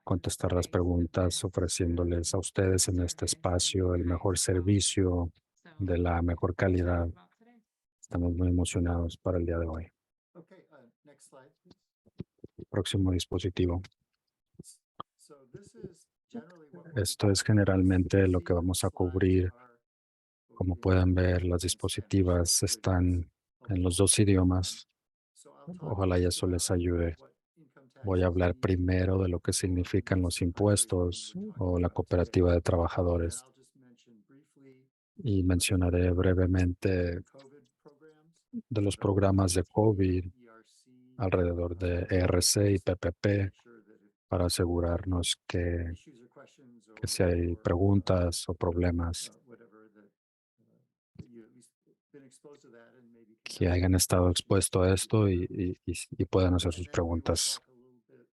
contestar las preguntas, ofreciéndoles a ustedes en este espacio el mejor servicio de la mejor calidad. Estamos muy emocionados para el día de hoy. Próximo dispositivo. Esto es generalmente lo que vamos a cubrir. Como pueden ver, las dispositivas están en los dos idiomas. Ojalá y eso les ayude. Voy a hablar primero de lo que significan los impuestos o la cooperativa de trabajadores y mencionaré brevemente de los programas de COVID alrededor de ERC y PPP para asegurarnos que si hay preguntas o problemas que hayan estado expuestos a esto y puedan hacer sus preguntas.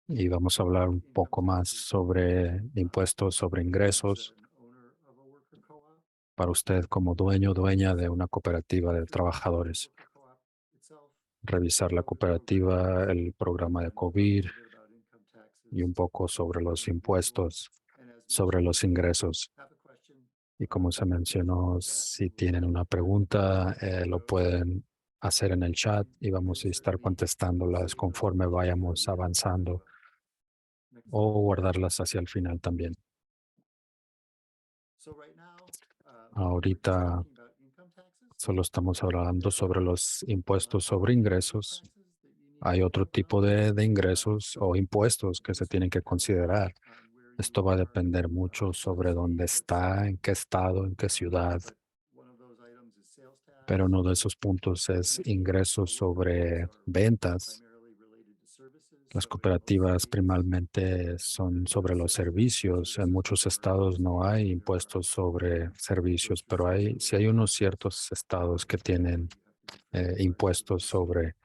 Y vamos a hablar un poco más sobre impuestos sobre ingresos para usted como dueño o dueña de una cooperativa de trabajadores. Revisar la cooperativa, el programa de COVID y un poco sobre los impuestos, sobre los ingresos. Y como se mencionó, si tienen una pregunta, lo pueden hacer en el chat y vamos a estar contestándolas conforme vayamos avanzando o guardarlas hacia el final también. Ahorita solo estamos hablando sobre los impuestos sobre ingresos. Hay otro tipo de ingresos o impuestos que se tienen que considerar. Esto va a depender mucho sobre dónde está, en qué estado, en qué ciudad. Pero uno de esos puntos es ingresos sobre ventas. Las cooperativas primeramente son sobre los servicios. En muchos estados no hay impuestos sobre servicios, pero sí hay unos ciertos estados que tienen impuestos sobre.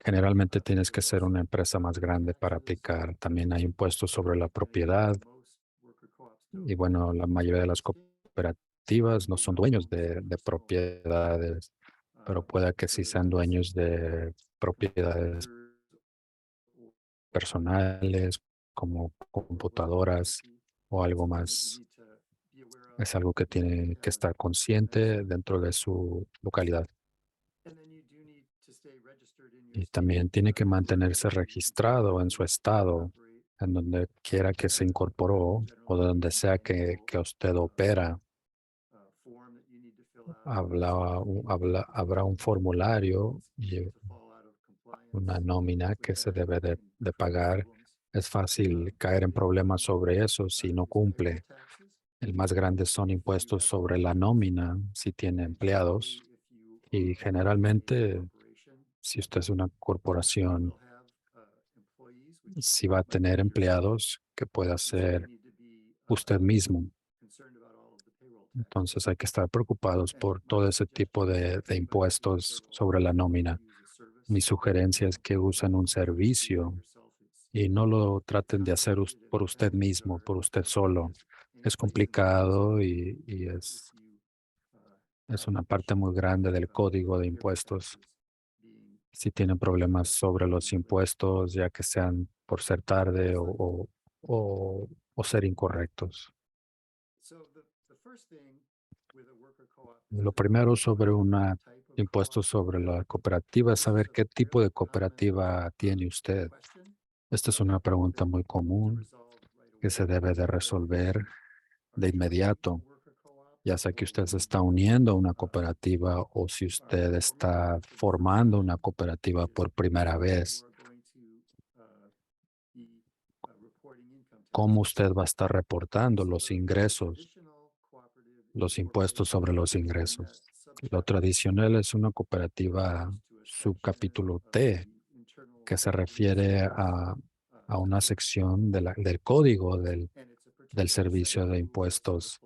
Generalmente tienes que ser una empresa más grande para aplicar. También hay impuestos sobre la propiedad. Y bueno, la mayoría de las cooperativas no son dueños de propiedades, pero puede que sí sean dueños de propiedades personales como computadoras o algo más. Es algo que tiene que estar consciente dentro de su localidad. Y también tiene que mantenerse registrado en su estado, en donde quiera que se incorporó o de donde sea que usted opera. Habrá un formulario y una nómina que se debe de pagar. Es fácil caer en problemas sobre eso si no cumple. El más grande son impuestos sobre la nómina si tiene empleados. Y generalmente, si usted es una corporación, si va a tener empleados, que pueda ser usted mismo. Entonces hay que estar preocupados por todo ese tipo de impuestos sobre la nómina. Mi sugerencia es que usen un servicio y no lo traten de hacer por usted mismo, por usted solo. Es complicado y es una parte muy grande del código de impuestos. Si tienen problemas sobre los impuestos, ya que sean por ser tarde o ser incorrectos. Lo primero sobre un impuesto sobre la cooperativa es saber qué tipo de cooperativa tiene usted. Esta es una pregunta muy común que se debe de resolver de inmediato, ya sea que usted se está uniendo a una cooperativa o si usted está formando una cooperativa por primera vez. ¿Cómo usted va a estar reportando los ingresos, los impuestos sobre los ingresos? Lo tradicional es una cooperativa subcapítulo T, que se refiere a una sección del código del servicio de impuestos,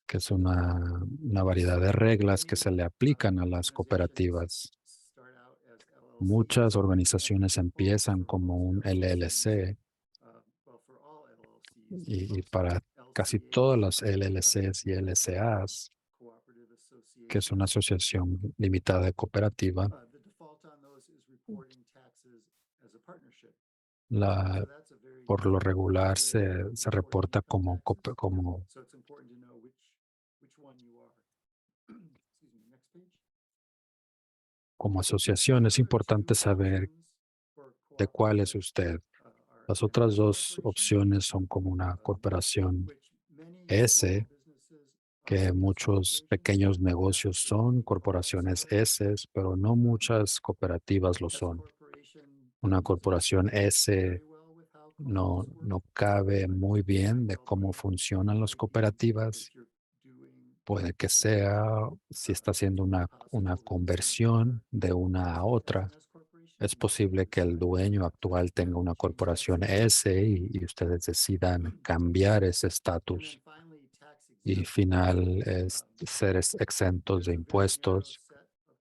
que es una variedad de reglas que se le aplican a las cooperativas. Muchas organizaciones empiezan como un LLC y para casi todas las LLCs y LCAs, que es una asociación limitada de cooperativa, la, por lo regular se reporta como asociación. Es importante saber de cuál es usted. Las otras dos opciones son como una corporación S, que muchos pequeños negocios son corporaciones S, pero no muchas cooperativas lo son. Una corporación S no cabe muy bien de cómo funcionan las cooperativas. Puede que sea, si está haciendo una conversión de una a otra, es posible que el dueño actual tenga una corporación S y ustedes decidan cambiar ese estatus. Y final es ser exentos de impuestos.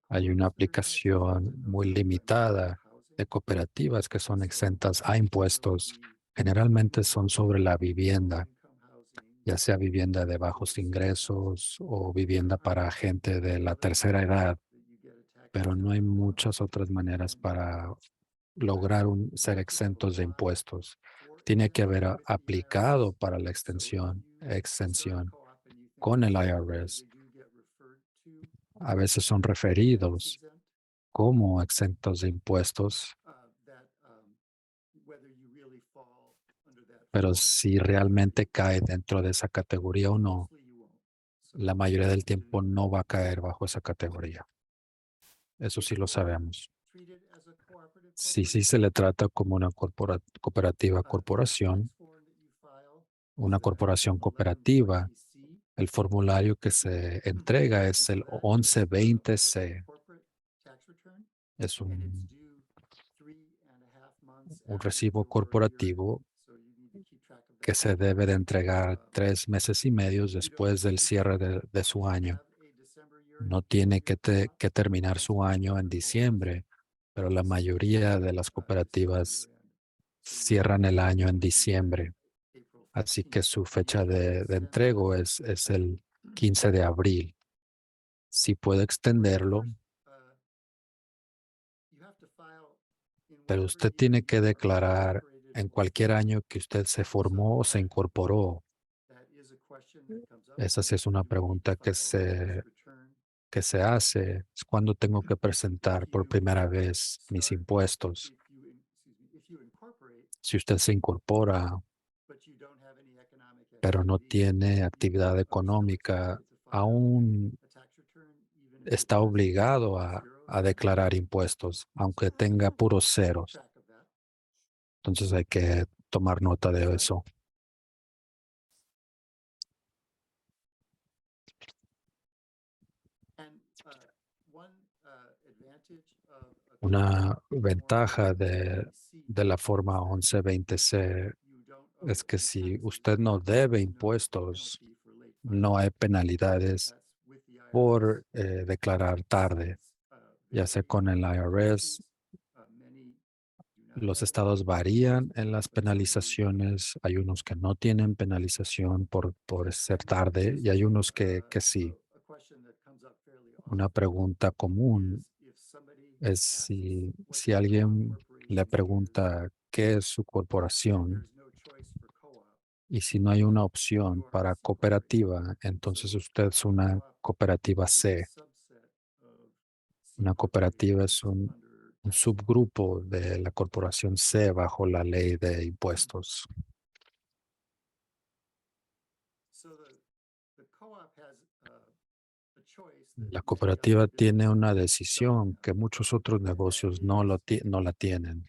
Hay una aplicación muy limitada de cooperativas que son exentas a impuestos. Generalmente son sobre la vivienda, ya sea vivienda de bajos ingresos o vivienda para gente de la tercera edad, pero no hay muchas otras maneras para lograr ser exentos de impuestos. Tiene que haber aplicado para la exención con el IRS. A veces son referidos como exentos de impuestos, pero si realmente cae dentro de esa categoría o no, la mayoría del tiempo no va a caer bajo esa categoría. Eso sí lo sabemos. Si sí se le trata como una cooperativa corporación, una corporación cooperativa, el formulario que se entrega es el 1120C. Es un recibo corporativo que se debe de entregar 3 meses y medio después del cierre de su año. No tiene que terminar su año en diciembre, pero la mayoría de las cooperativas cierran el año en diciembre. Así que su fecha de entrego es el 15 de abril. Si puede extenderlo, pero usted tiene que declarar en cualquier año que usted se formó o se incorporó. Esa sí es una pregunta que se hace. Es cuando tengo que presentar por primera vez mis impuestos. Si usted se incorpora, pero no tiene actividad económica, aún está obligado a declarar impuestos, aunque tenga puros ceros. Entonces hay que tomar nota de eso. Una ventaja de la forma 1120C es que si usted no debe impuestos, no hay penalidades por declarar tarde, ya sea con el IRS. Los estados varían en las penalizaciones. Hay unos que no tienen penalización por ser tarde y hay unos que sí. Una pregunta común es si alguien le pregunta qué es su corporación y si no hay una opción para cooperativa, entonces usted es una cooperativa C. Una cooperativa es un subgrupo de la corporación C bajo la ley de impuestos. La cooperativa tiene una decisión que muchos otros negocios no la tienen.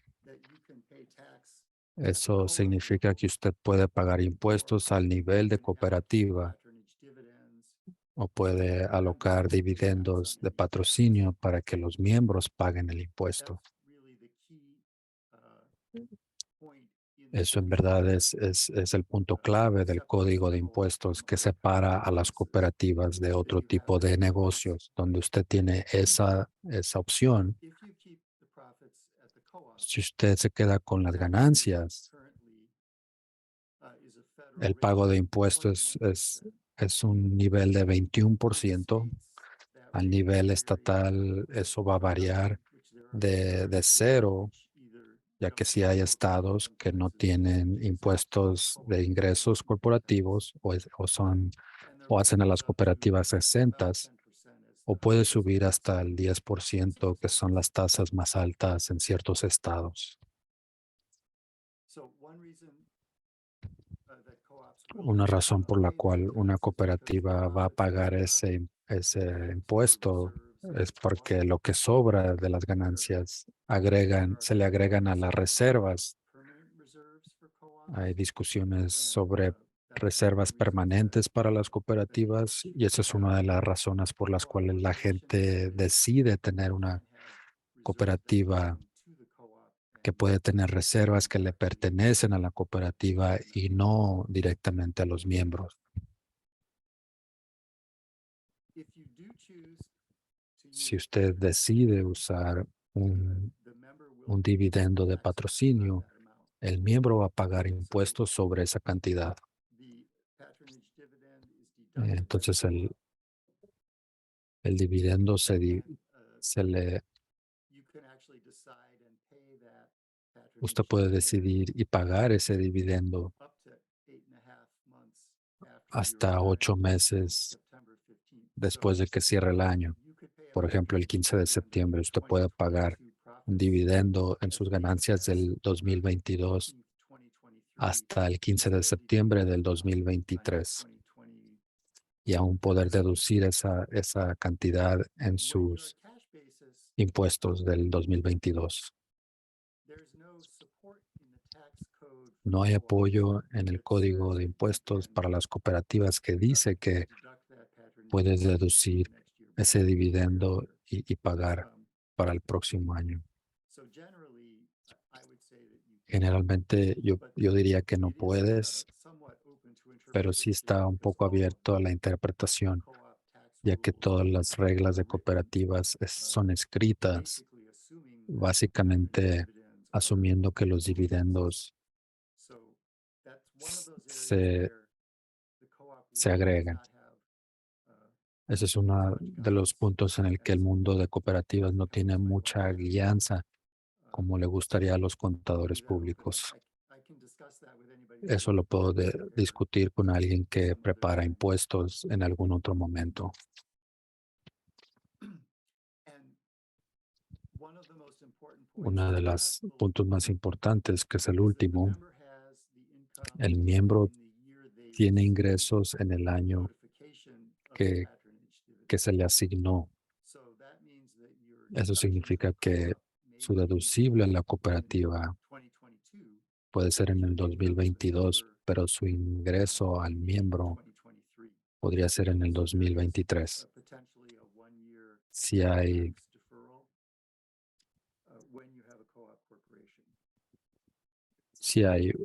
Eso significa que usted puede pagar impuestos al nivel de cooperativa o puede alocar dividendos de patrocinio para que los miembros paguen el impuesto. Eso en verdad es el punto clave del código de impuestos que separa a las cooperativas de otro tipo de negocios, donde usted tiene esa opción. Si usted se queda con las ganancias, el pago de impuestos es un nivel de 21%. Al nivel estatal, eso va a variar de 0 ya que si hay estados que no tienen impuestos de ingresos corporativos o hacen a las cooperativas exentas, o puede subir hasta el 10%, que son las tasas más altas en ciertos estados. Una razón por la cual una cooperativa va a pagar ese impuesto es porque lo que sobra de las ganancias se le agregan a las reservas. Hay discusiones sobre reservas permanentes para las cooperativas y esa es una de las razones por las cuales la gente decide tener una cooperativa que puede tener reservas que le pertenecen a la cooperativa y no directamente a los miembros. Si usted decide usar un dividendo de patrocinio, el miembro va a pagar impuestos sobre esa cantidad. Entonces el dividendo usted puede decidir y pagar ese dividendo hasta 8 meses después de que cierre el año. Por ejemplo, el 15 de septiembre usted puede pagar un dividendo en sus ganancias del 2022 hasta el 15 de septiembre del 2023 y aún poder deducir esa cantidad en sus impuestos del 2022. No hay apoyo en el Código de Impuestos para las cooperativas que dice que puedes deducir ese dividendo y pagar para el próximo año. Generalmente yo diría que no puedes, pero sí está un poco abierto a la interpretación, ya que todas las reglas de cooperativas son escritas, básicamente asumiendo que los dividendos se, se agregan. Ese es uno de los puntos en el que el mundo de cooperativas no tiene mucha guianza como le gustaría a los contadores públicos. Eso lo puedo discutir con alguien que prepara impuestos en algún otro momento. Uno de los puntos más importantes, que es el último, el miembro tiene ingresos en el año que se le asignó. Eso significa que su deducible en la cooperativa puede ser en el 2022, pero su ingreso al miembro podría ser en el 2023. Si hay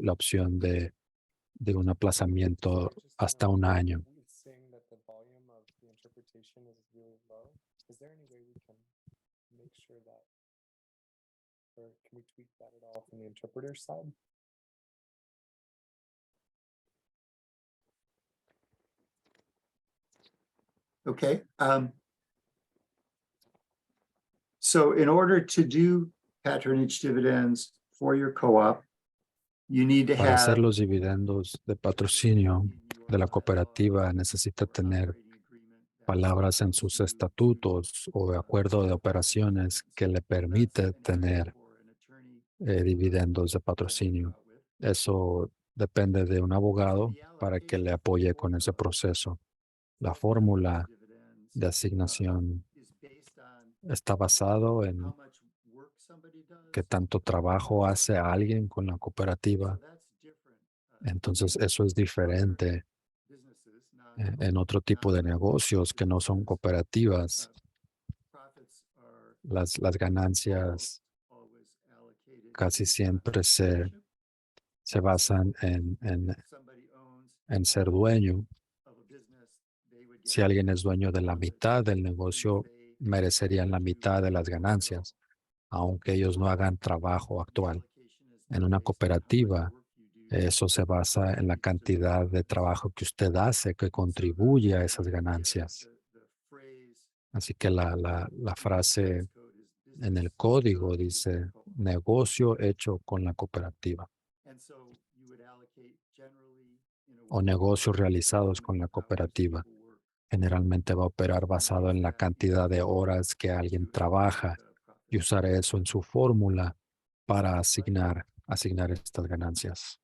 la opción de un aplazamiento hasta un año. Okay. So in order to do patronage dividends for your co-op, you need to Para hacer have los dividendos de patrocinio de la cooperativa necesita tener palabras en sus estatutos o acuerdo de operaciones que le permite tener dividendos de patrocinio. Eso depende de un abogado para que le apoye con ese proceso. La fórmula de asignación está basado en qué tanto trabajo hace alguien con la cooperativa. Entonces, eso es diferente en otro tipo de negocios que no son cooperativas. Las ganancias casi siempre se basan en ser dueño. Si alguien es dueño de la mitad del negocio, merecerían la mitad de las ganancias, aunque ellos no hagan trabajo actual. En una cooperativa, eso se basa en la cantidad de trabajo que usted hace, que contribuye a esas ganancias. Así que la frase en el código dice, negocio hecho con la cooperativa o negocios realizados con la cooperativa. Generalmente va a operar basado en la cantidad de horas que alguien trabaja y usar eso en su fórmula para asignar estas ganancias.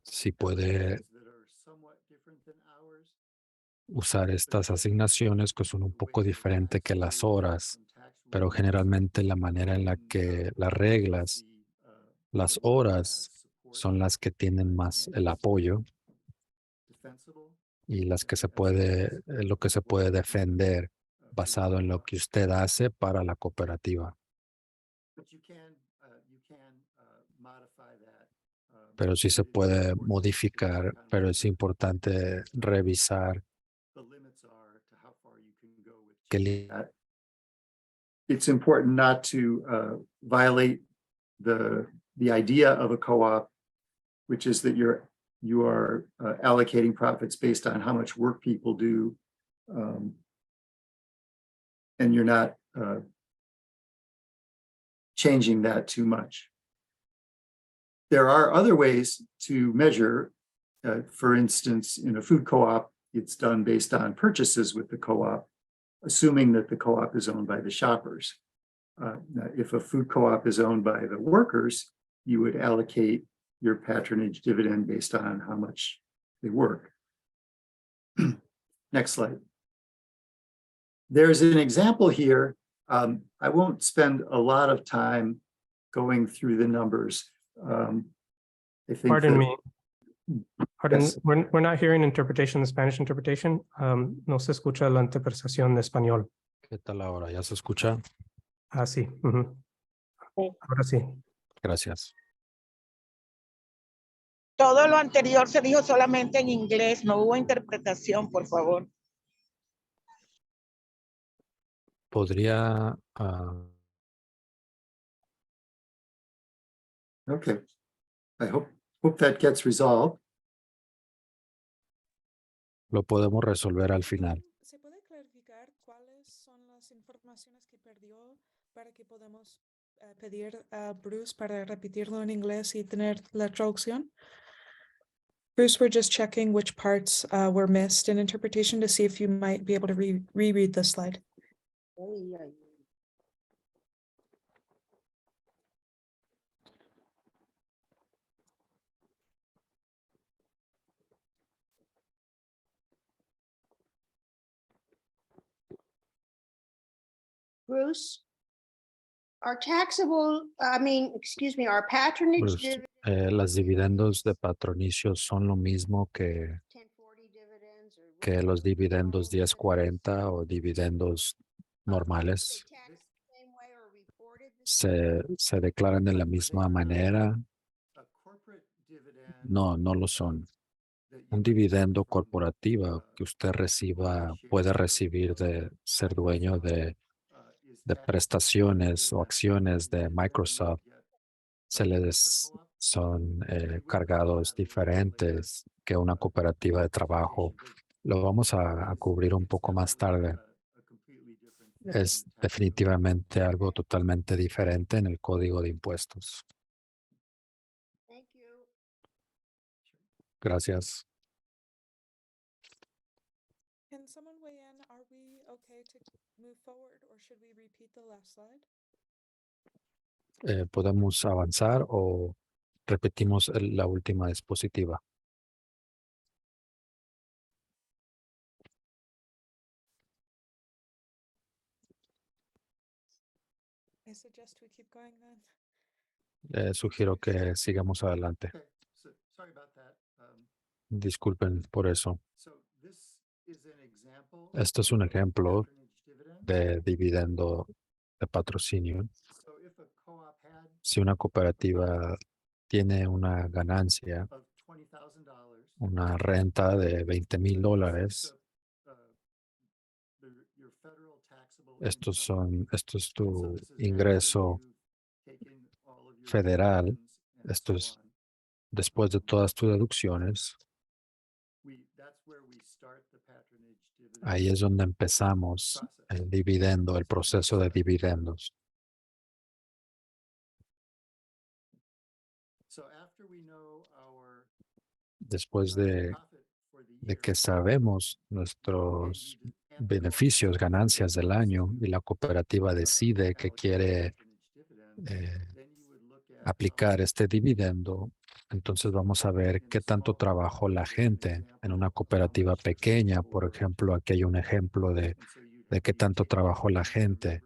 Si puede usar estas asignaciones que son un poco diferentes que las horas, pero generalmente la manera en la que las reglas, las horas son las que tienen más el apoyo y las que lo que se puede defender basado en lo que usted hace para la cooperativa. Pero sí se puede modificar, pero es importante revisar que it's important not to violate the idea of a co-op, which is that you are allocating profits based on how much work people do, and you're not changing that too much. There are other ways to measure. For instance, in a food co-op, it's done based on purchases with the co-op, assuming that the co-op is owned by the shoppers. If a food co-op is owned by the workers, you would allocate your patronage dividend based on how much they work. Next slide. There's an example here. I won't spend a lot of time going through the numbers. I think Pardon me. Pardon, Yes. we're not hearing interpretation, the Spanish interpretation. No se escucha la interpretación de español. ¿Qué tal ahora? ¿Ya se escucha? Ah, sí. Ujú. Ahora sí. Gracias. Todo lo anterior se dijo solamente en inglés, no hubo interpretación, por favor. Podría Okay. I hope that gets resolved. lo podemos resolver al final. ¿Se puede clarificar cuáles son las informaciones que perdió para que podamos pedir a Bruce para repetirlo en inglés y tener la traducción? Bruce, we're just checking which parts were missed in interpretation to see if you might be able to reread the slide. Bruce? Our taxable, our patronage Bruce, dividend, las dividendos de patronicio son lo mismo que 1040 dividends or los whatever, dividendos 1040 o dividendos normales. they taxed the same way or reported the same? Se declaran de la misma manera. No, no lo son. Un dividendo corporativo que usted puede recibir de ser dueño de prestaciones o acciones de Microsoft son cargados diferentes que una cooperativa de trabajo. Lo vamos a cubrir un poco más tarde. Es definitivamente algo totalmente diferente en el código de impuestos. Thank you. Gracias. Can someone weigh in? Are we okay to move forward or should we repeat the last slide? ¿Podemos avanzar o repetimos la última diapositiva? I suggest we keep going then. Sugiero que sigamos adelante. Okay, so sorry about that. Disculpen por eso. So this is an example Esto es un ejemplo patronage dividend. de dividendo de patrocinio. So if a co-op had Si una cooperativa tiene una ganancia, of $20,000, una renta de $20,000, your federal taxable esto income. es tu So this is after ingreso you've taken all of your federal. deductions and Esto so es on. después de todas tus deducciones. That's where we Ahí es donde empezamos el dividendo, el proceso de dividendos. So after we know our Después de profit for the que year, sabemos nuestros beneficios, ganancias del año y la cooperativa decide que quiere aplicar este dividendo, entonces vamos a ver qué tanto trabajó la gente en una cooperativa pequeña. Por ejemplo, aquí hay un ejemplo de qué tanto trabajó la gente.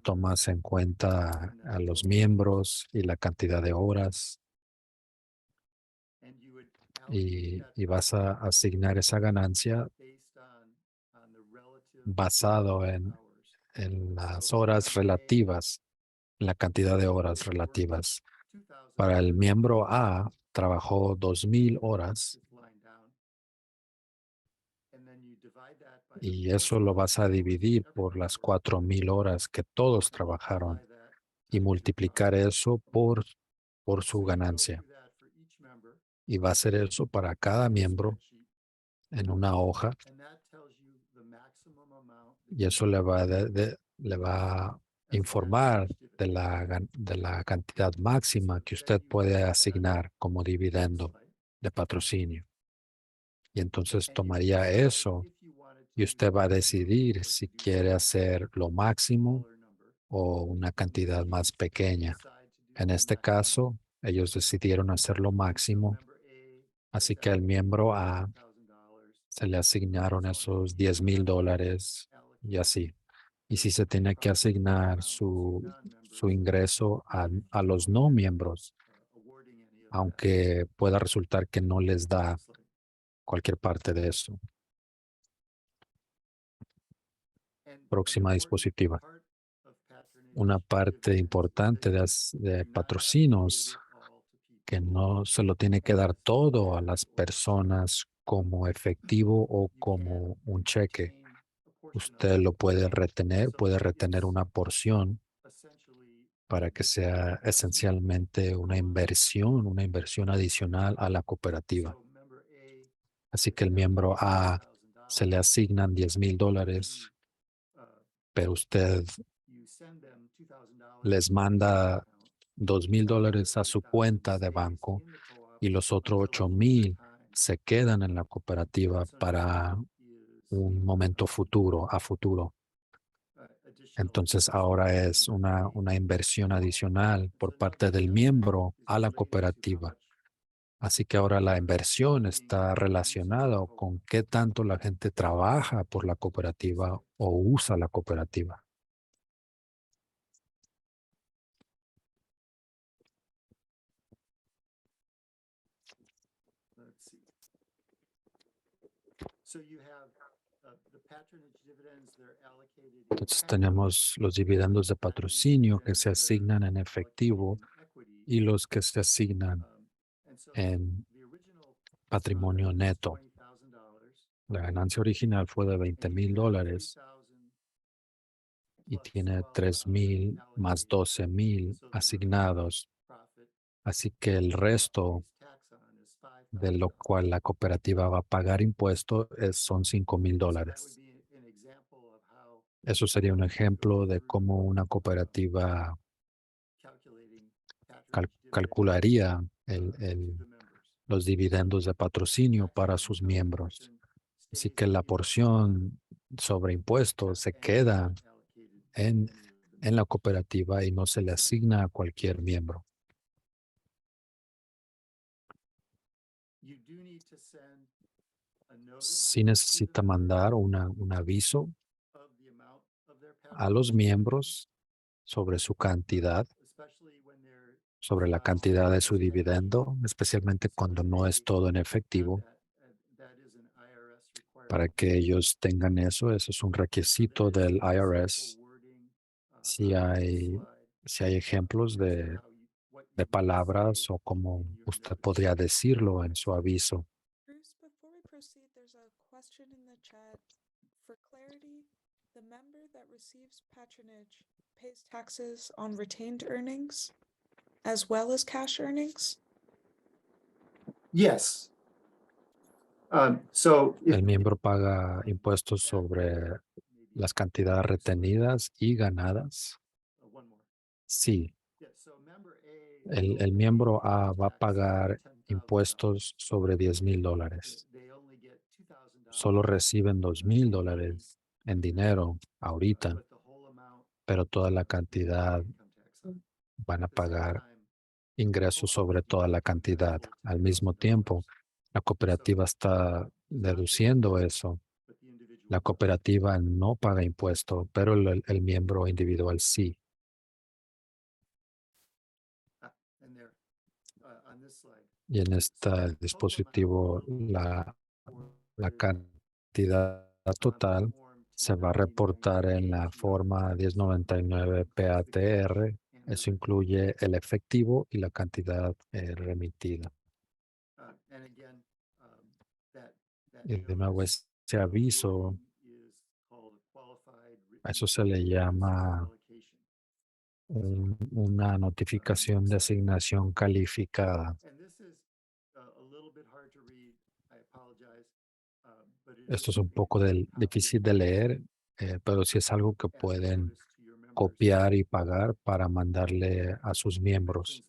Tomas en cuenta a los miembros y la cantidad de horas y vas a asignar esa ganancia basado en las horas relativas, la cantidad de horas relativas. Para el miembro A, trabajó 2,000 horas y eso lo vas a dividir por las 4,000 horas que todos trabajaron y multiplicar eso por su ganancia. Y va a ser eso para cada miembro en una hoja y eso le va a informar de la cantidad máxima que usted puede asignar como dividendo de patrocinio. Y entonces tomaría eso y usted va a decidir si quiere hacer lo máximo o una cantidad más pequeña. En este caso, ellos decidieron hacer lo máximo, así que al miembro A se le asignaron esos $10,000 y así. Y si se tiene que asignar su ingreso a los no miembros, aunque pueda resultar que no les da cualquier parte de eso. Próxima diapositiva. Una parte importante de patrocinios que no se lo tiene que dar todo a las personas como efectivo o como un cheque. Usted lo puede retener una porción para que sea esencialmente una inversión adicional a la cooperativa. Así que el miembro A se le asignan $10,000, pero usted les manda $2,000 a su cuenta de banco y los otros 8,000 se quedan en la cooperativa para un momento a futuro. Entonces ahora es una inversión adicional por parte del miembro a la cooperativa. Así que ahora la inversión está relacionada con qué tanto la gente trabaja por la cooperativa o usa la cooperativa. let's see. So you have the patronage dividends, they're allocated in Entonces cash, tenemos los dividendos de patrocinio que se asignan en efectivo equity, y los que se asignan and so en the original patrimonio neto. $20,000. La ganancia original fue de $20,000 y tiene 3,000 más 12,000 asignados. Así que el resto de lo cual la cooperativa va a pagar impuestos son $5,000. Eso sería un ejemplo de cómo una cooperativa calcularía los dividendos de patrocinio para sus miembros. Así que la porción sobre impuestos se queda en la cooperativa y no se le asigna a cualquier miembro. Sí necesita mandar un aviso a los miembros sobre su cantidad, sobre la cantidad de su dividendo, especialmente cuando no es todo en efectivo, para que ellos tengan eso. Eso es un requisito del IRS. Si hay ejemplos de palabras o como usted podría decirlo en su aviso. Bruce, before we proceed, there's a question in the chat. For clarity, the member that receives patronage pays taxes on retained earnings as well as cash earnings? Yes. So if- El miembro paga impuestos sobre las cantidades retenidas y ganadas. One more. Sí, Yeah, so member A el miembro A va a pagar impuestos sobre $10,000. They only get $2,000. Solo reciben $2,000 en dinero ahorita, But the whole amount pero toda la cantidad income tax on. van a At the same pagar time, ingresos sobre toda la cantidad. Al mismo tiempo, la cooperativa está deduciendo eso. but the individual La cooperativa no paga impuesto, pero el miembro individual sí. and there on this slide. Y en este dispositivo la cantidad total se va a reportar en la forma 1099 PATR. Eso incluye el efectivo y la cantidad remitida. And again, that Y de nuevo notice ese aviso, is called a qualified a eso se le llama allocation. una notificación de asignación calificada. And this is a little bit hard to read. I apologize. But it Esto is es un poco difícil de leer, pero sí es algo que pueden copiar y pagar para mandarle a sus miembros.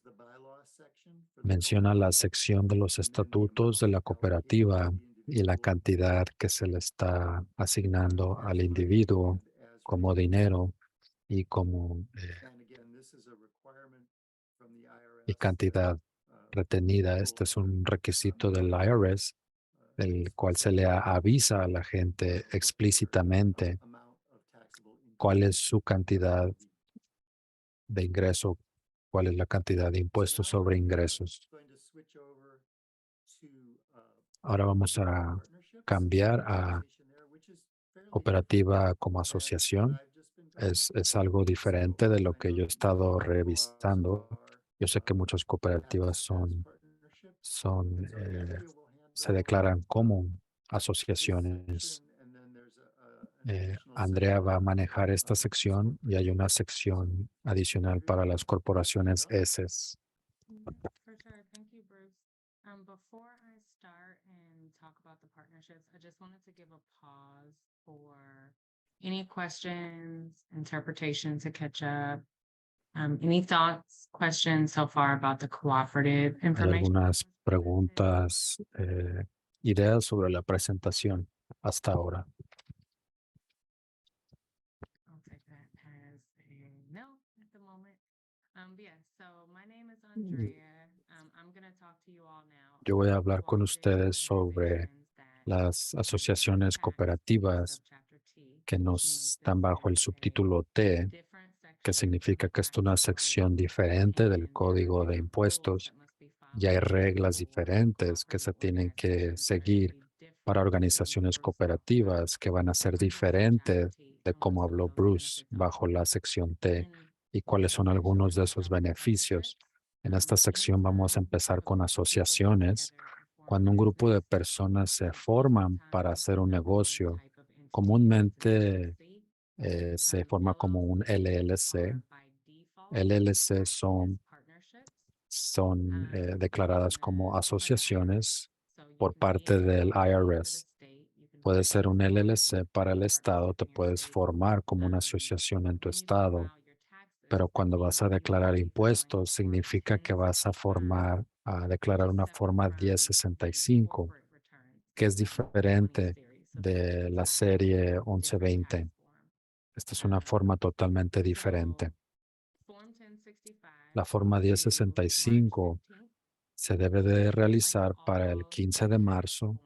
Menciona la sección de los estatutos de la cooperativa y la cantidad que se le está asignando al individuo como dinero y como y cantidad retenida. Este es un requisito del IRS, el cual se le avisa a la gente explícitamente cuál es su cantidad de ingreso, cuál es la cantidad de impuestos sobre ingresos. Ahora vamos a cambiar a cooperativa como asociación. Es algo diferente de lo que yo he estado revisando. Yo sé que muchas cooperativas se declaran como asociaciones. Andrea va a manejar esta sección y hay una sección adicional para las corporaciones S. For sure. Thank you, Bruce. Before I start and talk about the partnerships, I just wanted to give a pause for any questions, interpretations to catch up. Any thoughts, questions so far about the cooperative Hay information? algunas preguntas, ideas sobre la presentación hasta ahora. I'll take that as a no at the moment. Yeah, so my name is Andrea. I'm going to talk to you all now. Yo voy a about hablar con cooperative ustedes sobre organizations that las asociaciones cooperativas subchapter T, que which no means están that bajo el there's a subtítulo T, different que section significa of que es una tax code sección diferente del and Código there de are Impuestos. rules that must be Y hay followed reglas for diferentes que se cooperative tienen que organizations that are seguir gonna be para different than organizaciones for cooperativas que van a ser under subchapter diferentes T de and como what's habló those Bruce benefits bajo are. la sección T And y cuáles this son section algunos de is esos about beneficios. partnerships. En esta sección vamos a empezar con asociaciones. Cuando un grupo de personas se forman para hacer un negocio, comúnmente se forma como un LLC. LLC son declaradas como asociaciones por parte del IRS. Puede ser un LLC para el estado, te puedes formar como una asociación en tu estado, pero cuando vas a declarar impuestos, significa que vas a declarar una forma 1065, que es diferente de la serie 1120. Esta es una forma totalmente diferente. La forma 1065 se debe de realizar para el 15 de marzo,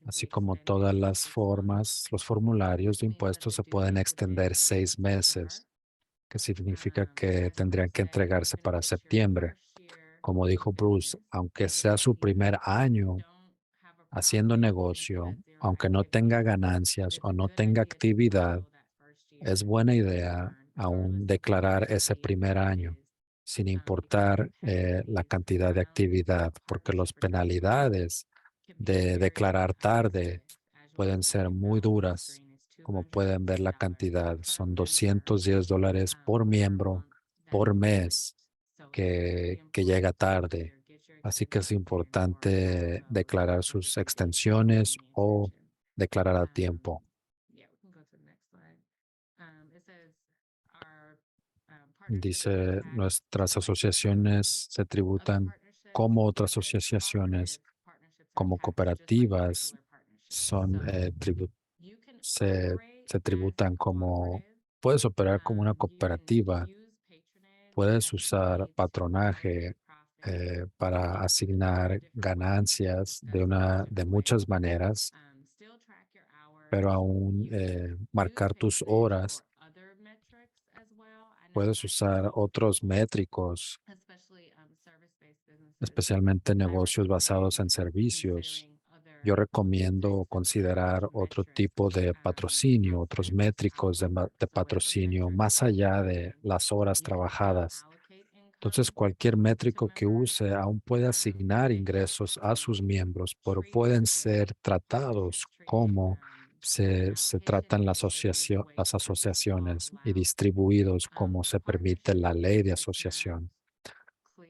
así como todas las formas, los formularios de impuestos se pueden extender 6 meses, que significa que tendrían que entregarse para septiembre. Como dijo Bruce, aunque sea su primer año haciendo negocio, aunque no tenga ganancias o no tenga actividad, es buena idea aún declarar ese primer año, sin importar la cantidad de actividad, porque las penalidades de declarar tarde pueden ser muy duras. Como pueden ver, la cantidad son $210 por miembro por mes que llega tarde. Así que es importante declarar sus extensiones o declarar a tiempo. Yeah, we can go to the next slide. It says our partnerships Dice, have nuestras just like asociaciones se other tributan partnerships, como otras it says asociaciones, cooperative partnerships are como taxed just like cooperativas, regular partnerships. son, So you can se operate as a tributan como, cooperative. puedes operar como una You can cooperativa, use patronage puedes as a usar way to patronaje allocate profit para in asignar different ways. ganancias That's the de partnership muchas way. maneras, Still track your hours. pero aún You can marcar use tus patronage horas. for other metrics as well. I know Puedes that I usar tell otros people, métricos, especially service-based businesses, especialmente I negocios basados en recommend servicios. considering Yo other recomiendo types of considerar otro metrics tipo de patrocinio, otros outside of just métricos hourly work. de So whatever patrocinio metrics más you're allá de using, las horas you can still trabajadas. allocate Entonces, income cualquier to métrico que members, use aún puede asignar and it ingresos can a be sus miembros, pero treated pueden the way ser tratados partnerships treat it. como An se allocation tratan is distributed the way las the law asociaciones y allows. distribuidos como se permite la Partnerships, ley de if it's not asociación.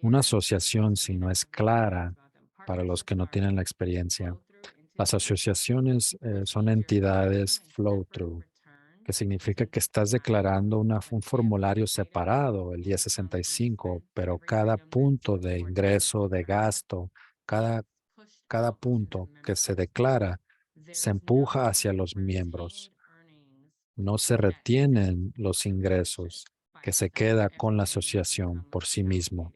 Una clear for asociación, those who si may no not es have the experience clara about them, para los que partnerships no are tienen la experiencia, flow-through las entities, asociaciones which son means you're entidades filing a separate flow-through, return que significa to que estás file declarando like un formulario every item of separado, el income and 1065, expense, pero every cada item that's punto de reported in the ingreso, de return gasto, cada, gets pushed cada out to the punto que se members. declara There se is empuja no hacia los miembros. retained earnings No se that sits retienen los with the partnership ingresos, by que se itself. queda con la Every year asociación income por must be sí mismo.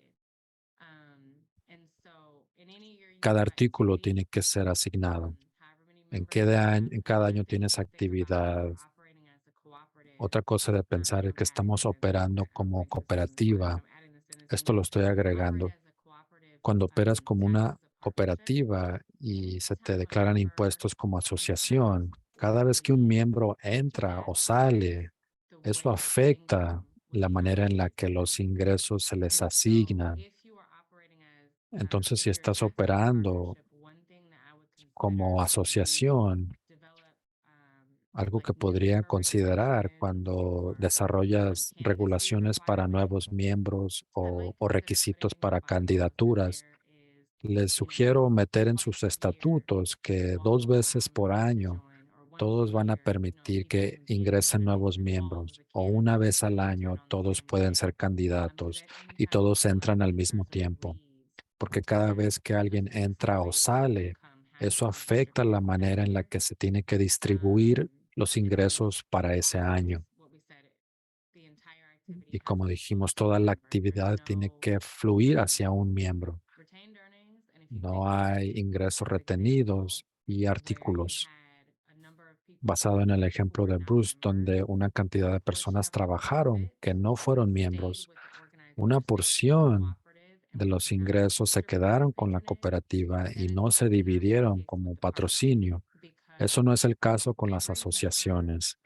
allocated. And so in any year you Cada have artículo activity, tiene que ser asignado. however many members you have, En cada another año thing tienes to think about if actividad. you're operating as a cooperative, Otra cosa de pensar and es I'm que adding estamos this in, operando como thanks to Susan for it, but cooperativa. I'm adding this in as Esto lo estoy when you operate agregando. as a cooperative, Cuando operas como taxed una as a partnership, cooperativa y se te anytime a declaran member impuestos como enters asociación, cada or vez que un leaves, miembro entra that o affects sale, the eso way that the afecta income would la be manera en la allocated que to los them. ingresos se les And so asignan. if you are operating as, Entonces, si if you're estás taxed as a operando partnership, one thing that I would como consider when you asociación, develop algo like que new podría member considerar regulations cuando or desarrollas candidacy regulaciones para requirements, nuevos miembros I might o consider requisitos putting in the para bylaws that candidaturas, there is, les you know, sugiero meter en sus twice a year estatutos you que all 2 veces allow por members to año join, or once a todos van a year, permitir people que can be ingresen included nuevos in all of miembros the o una candidacies vez that al enter año on the todos same pueden day. ser So candidatos that any y type of todos entran al mismo transfers or tiempo, leaves porque cada that vez que alguien affects entra the o way that the sale, income has to eso be afecta la distributed that manera en la year. que se tiene que distribuir los And ingresos para all ese of this, año. what we said, the entire activity Y has como to flow dijimos, through toda the la members. There's actividad tiene no que fluir hacia un miembro. retained earnings, and if you take No hay ingresos for example, retenidos y where you artículos. had a number of people Basado en el who ejemplo were de not Bruce, members, donde una cantidad a de portion personas of the trabajaron profits que no fueron stayed miembros, with the organizer, una stayed with the porción cooperative, and de when los you have ingresos se distributed quedaron con la patronage, cooperativa y then no it's se not dividieron sits with como the partnership, patrocinio. Eso because no es el caso con las every member asociaciones,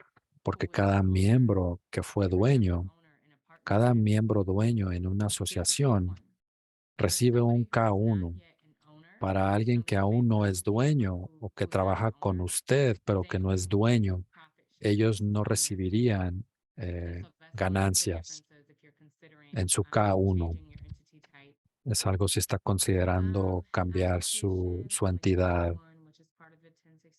porque who is an cada owner, miembro que fue every member dueño, owner in a cada partnership miembro dueño en una gets a asociación K1. For recibe un somebody who is not K1. yet an owner, Para alguien que somebody who may aún no be es a member dueño o que who's not an trabaja con owner, usted, pero que they no es won't get dueño, profit share ellos no on their K1. recibirían And so that's one of the ganancias differences if you're considering en su K1. changing your entity type. Es algo si está considerando cambiar Allocation su on the entidad. K1, which is part of the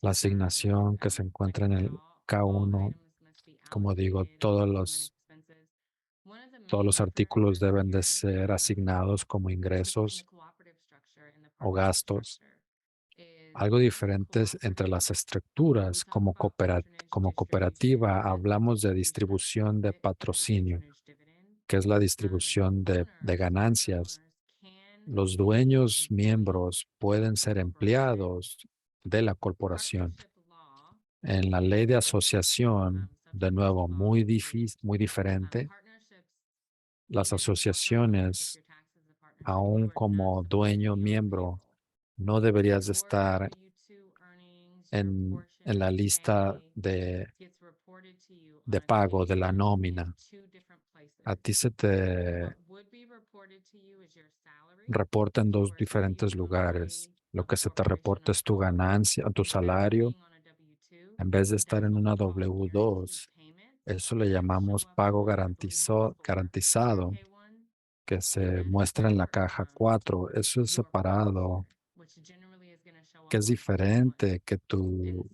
La 1065, asignación que se like encuentra I en said, el all K1, items must be como digo, allocated for income and expenses. One of the todos main los artículos differences deben de here ser asignados como between the ingresos cooperative structure and the o partnership gastos. structure is Algo with the diferentes entre las cooperative, we estructuras talk about patronage como distribution cooperativa. as the Hablamos de distribution of distribución de profit and the patrocinio, patronage dividend. que es la distribución de Owners, future ganancias. owners can Los be dueños employees miembros pueden of the ser corporation. empleados de la corporación. Partnership law En la ley de is asociación, de nuevo, subsection law, muy which is muy diferente. partnerships, Las even corporate-owned, if asociaciones, you're taxed as a partnership, you aún are not como supposed to dueño be on the miembro, payroll. no deberías de Your estar W-2 earnings, your portion en la of lista pay gets reported to you on de a pago de la W-2 in nómina. two different A places. ti se te What would be reported to you is your salary. reporta en If you dos were a diferentes W-2 lugares. employee Lo of a que se te corporation reporta of es tu Go, ganancia, tu instead of salario, being on a W-2, en vez de estar that's en what we una call a guaranteed W2. payment Eso le that llamamos show up on pago your monthly B4 for your garantizado. K-1. que se muestra en la caja 4, eso es separado, que es diferente que tu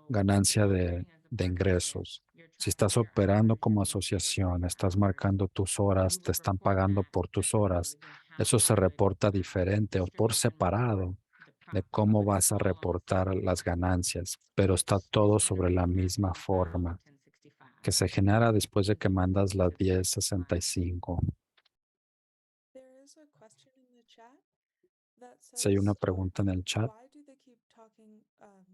ganancia de ingresos. Si estás operando como asociación, estás marcando tus horas, te están pagando por tus horas, eso se reporta diferente o por separado de cómo vas a reportar las ganancias, pero está todo sobre la misma forma que se genera después de que mandas las 1065. There is a question in the chat that Si hay una says, pregunta en el chat, why do they keep talking,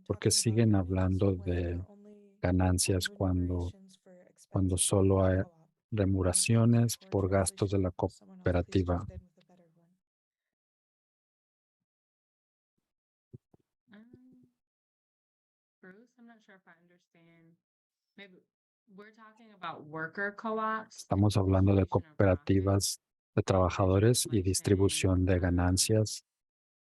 ¿por qué talking about siguen earnings hablando when de there are only ganancias remunerations for cuando expenses of solo the hay co-op? remuneraciones For por gastos de la translation, someone else please cooperativa? jump in with a better one. Bruce, I'm not sure if I understand. Maybe we're talking about worker co-ops. Estamos hablando de distribution of profits. cooperativas de trabajadores y distribución de ganancias.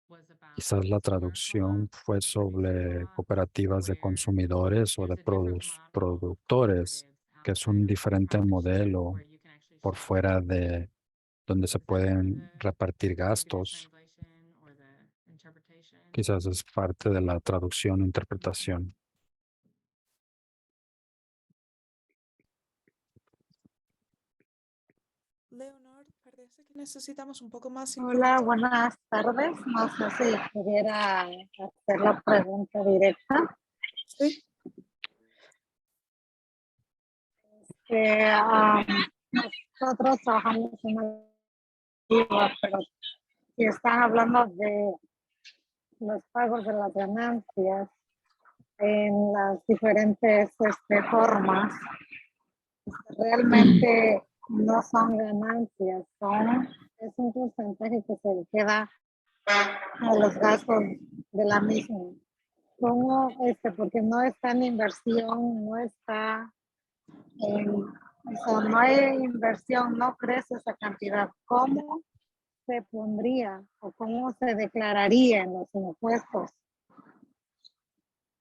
Was about Quizás la consumer traducción co-ops, fue producer sobre co-ops, cooperativas de where consumidores o de there's a different model of productores, cooperatives que es outside un of diferente profit share, modelo where you can actually por share fuera profits. de donde se Is that part of pueden the repartir maybe the gastos. translation or the interpretation? Quizás es parte de la traducción o interpretación. Leonor, parece que necesitamos un poco más Hola, información. buenas tardes. No sé si pudiera hacer la pregunta directa. Sí. Nosotros trabajamos en una cooperativa, pero si están hablando de los pagos de las ganancias en las diferentes formas, realmente no son ganancias, es un porcentaje que se queda a los gastos de la misma. ¿Cómo? Porque no está en inversión, no está en, o sea, no hay inversión, no crece esa cantidad. ¿Cómo se pondría o cómo se declararía en los impuestos?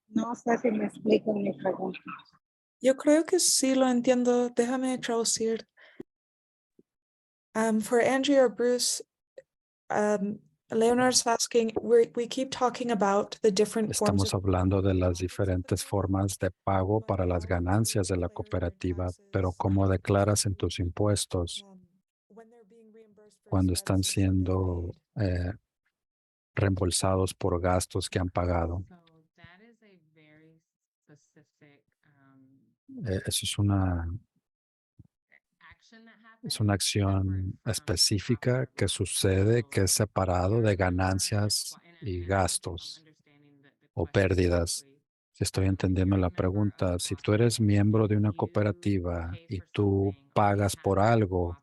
No sé si me explico mi pregunta. Yo creo que sí lo entiendo. Déjame traducir. For Angie or Bruce, Leonard's asking, we keep talking about the different forms Estamos of hablando de las diferentes formas de pago para las ganancias de la cooperativa, pero ¿cómo declaras en tus impuestos when they're being reimbursed for cuando están expenses that they've siendo paid. reembolsados por gastos que han pagado? So that is a very specific Eso es una action that happens. Es una acción específica que sucede, que es separado de ganancias y gastos o pérdidas. Si estoy entendiendo la pregunta, si tú eres miembro de una cooperativa y tú pagas por algo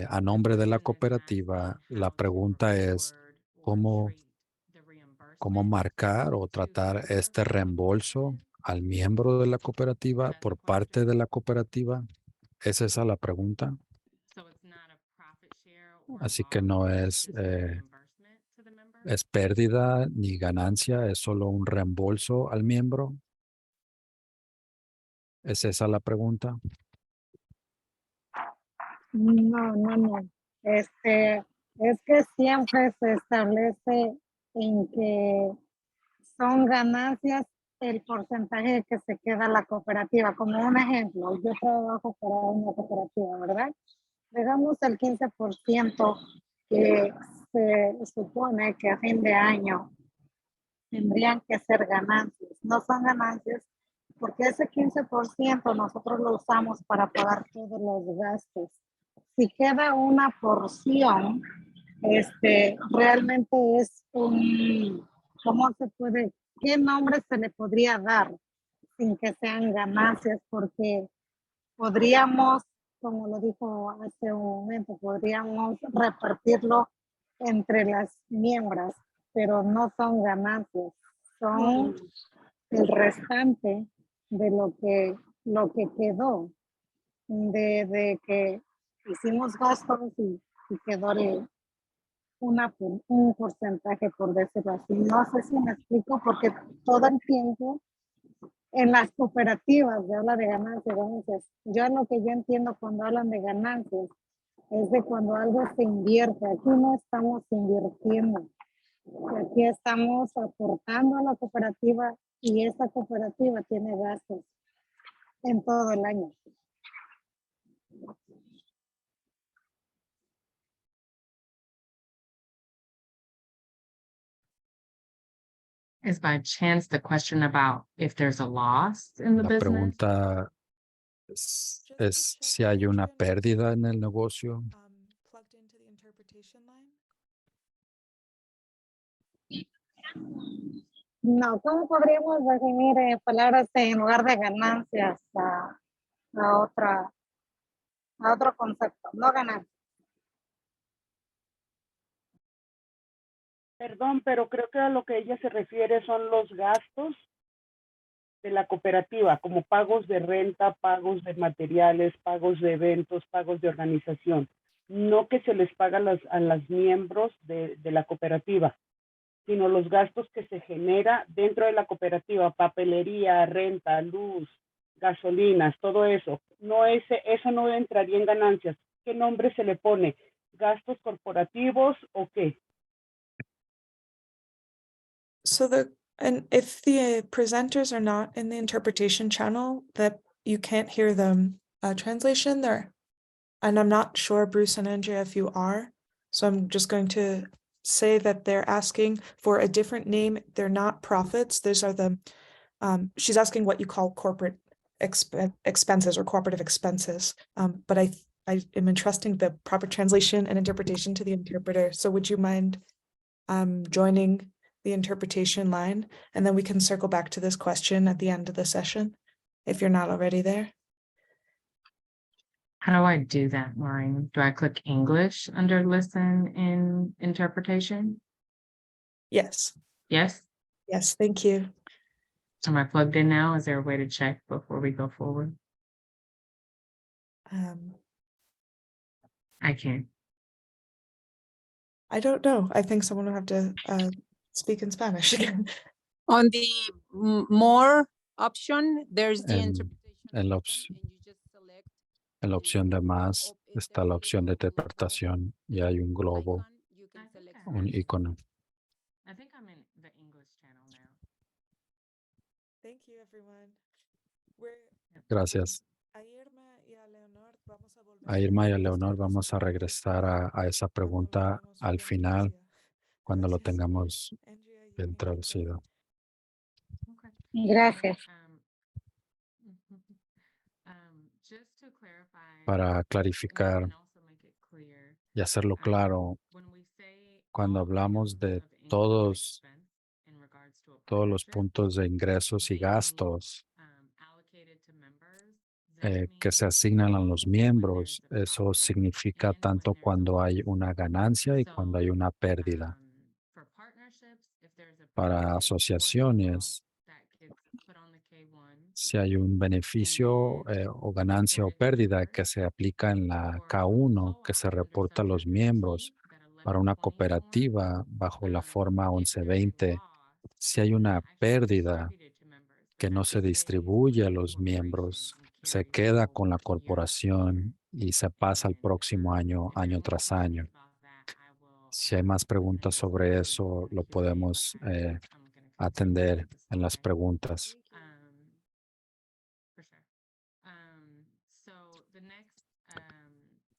a nombre de la cooperativa, la pregunta es cómo marcar o tratar este reembolso al miembro de la cooperativa por parte de la cooperativa. ¿Es esa la pregunta? Así que no es pérdida ni ganancia, es solo un reembolso al miembro. ¿Es esa la pregunta? No. Es que siempre se establece en que son ganancias el porcentaje que se queda la cooperativa. Como un ejemplo, yo trabajo para una cooperativa, ¿verdad? Digamos el 15% que se supone que a fin de año tendrían que ser ganancias. No son ganancias porque ese 15% nosotros lo usamos para pagar todos los gastos. Si queda una porción, realmente es ¿cómo se puede, qué nombre se le podría dar sin que sean ganancias? Porque podríamos, como lo dijo hace un momento, podríamos repartirlo entre las miembros, pero no son ganancias, son el restante de lo que quedó, de que hicimos gastos y quedó un porcentaje, por decirlo así. No sé si me explico, porque todo el tiempo en las cooperativas se habla de ganancias. Yo lo que yo entiendo cuando hablan de ganancias es de cuando algo se invierte. Aquí no estamos invirtiendo. Aquí estamos aportando a la cooperativa y esa cooperativa tiene gastos en todo el año. Is by chance the question about if there's a loss in the La business? pregunta Just to es check si with hay una Adrian, pérdida en el negocio. plugged into the interpretation line. No, ¿cómo podríamos definir palabras en lugar de ganancias a otro concepto? No ganancias. Perdón, pero creo que a lo que ella se refiere son los gastos de la cooperativa, como pagos de renta, pagos de materiales, pagos de eventos, pagos de organización. No que se les paga a las miembros de la cooperativa, sino los gastos que se genera dentro de la cooperativa, papelería, renta, luz, gasolinas, todo eso. Eso no entraría en ganancias. ¿Qué nombre se le pone? ¿Gastos corporativos o qué? So and if the presenters are not in the interpretation channel, that you can't hear them translation there. And I'm not sure, Bruce and Andrea, if you are. So I'm just going to say that they're asking for a different name. They're not profits. Those are she's asking what you call corporate expenses or cooperative expenses. But I am entrusting the proper translation and interpretation to the interpreter. So would you mind joining the interpretation line, and then we can circle back to this question at the end of the session, if you're not already there. How do I do that, Maureen? Do I click English under listen in interpretation? Yes, Yes? yes, thank you. Am I plugged in now? Is there a way to check before we go forward? I can't. I don't know. I think someone will have to speak in Spanish again. On the more option, there's the En- interpretation en la option, and you just select En la opción de más if está there's la a opción de little interpretación y hay un globo, icon, you can I think select I un Spanish. icono. I think I'm in the English channel now. Thank you, everyone. We're Gracias. a Irma y a Leonor vamos a volver A Irma y a con Leonor esta vamos a respuesta regresar a esa cuando lo pregunta tengamos al bien final, traducida. cuando lo Gracias. tengamos Andrea, you bien may go. traducido. Okay. Gracias. Just to clarify, Para we clarificar can also make it clear, y hacerlo claro, when we say cuando all hablamos items de of income and todos expense in regards to a todos los partnership puntos de ingresos y being, gastos allocated to members, that que se means asignan a los both when miembros, there's a eso profit significa and when tanto there's a cuando hay loss. una ganancia y cuando hay So, una pérdida. for partnerships, if there's a Para benefit or a asociaciones, loss that gets put on the K1, si hay un beneficio o ganancia o pérdida que se aplica en la K1, que se reporta a los miembros para una cooperativa bajo la forma 1120, si hay una pérdida que no se distribuye a los miembros, se queda con la corporación y se pasa al próximo año, año tras año. Si hay más preguntas sobre eso, lo podemos atender en las preguntas. For sure. So the next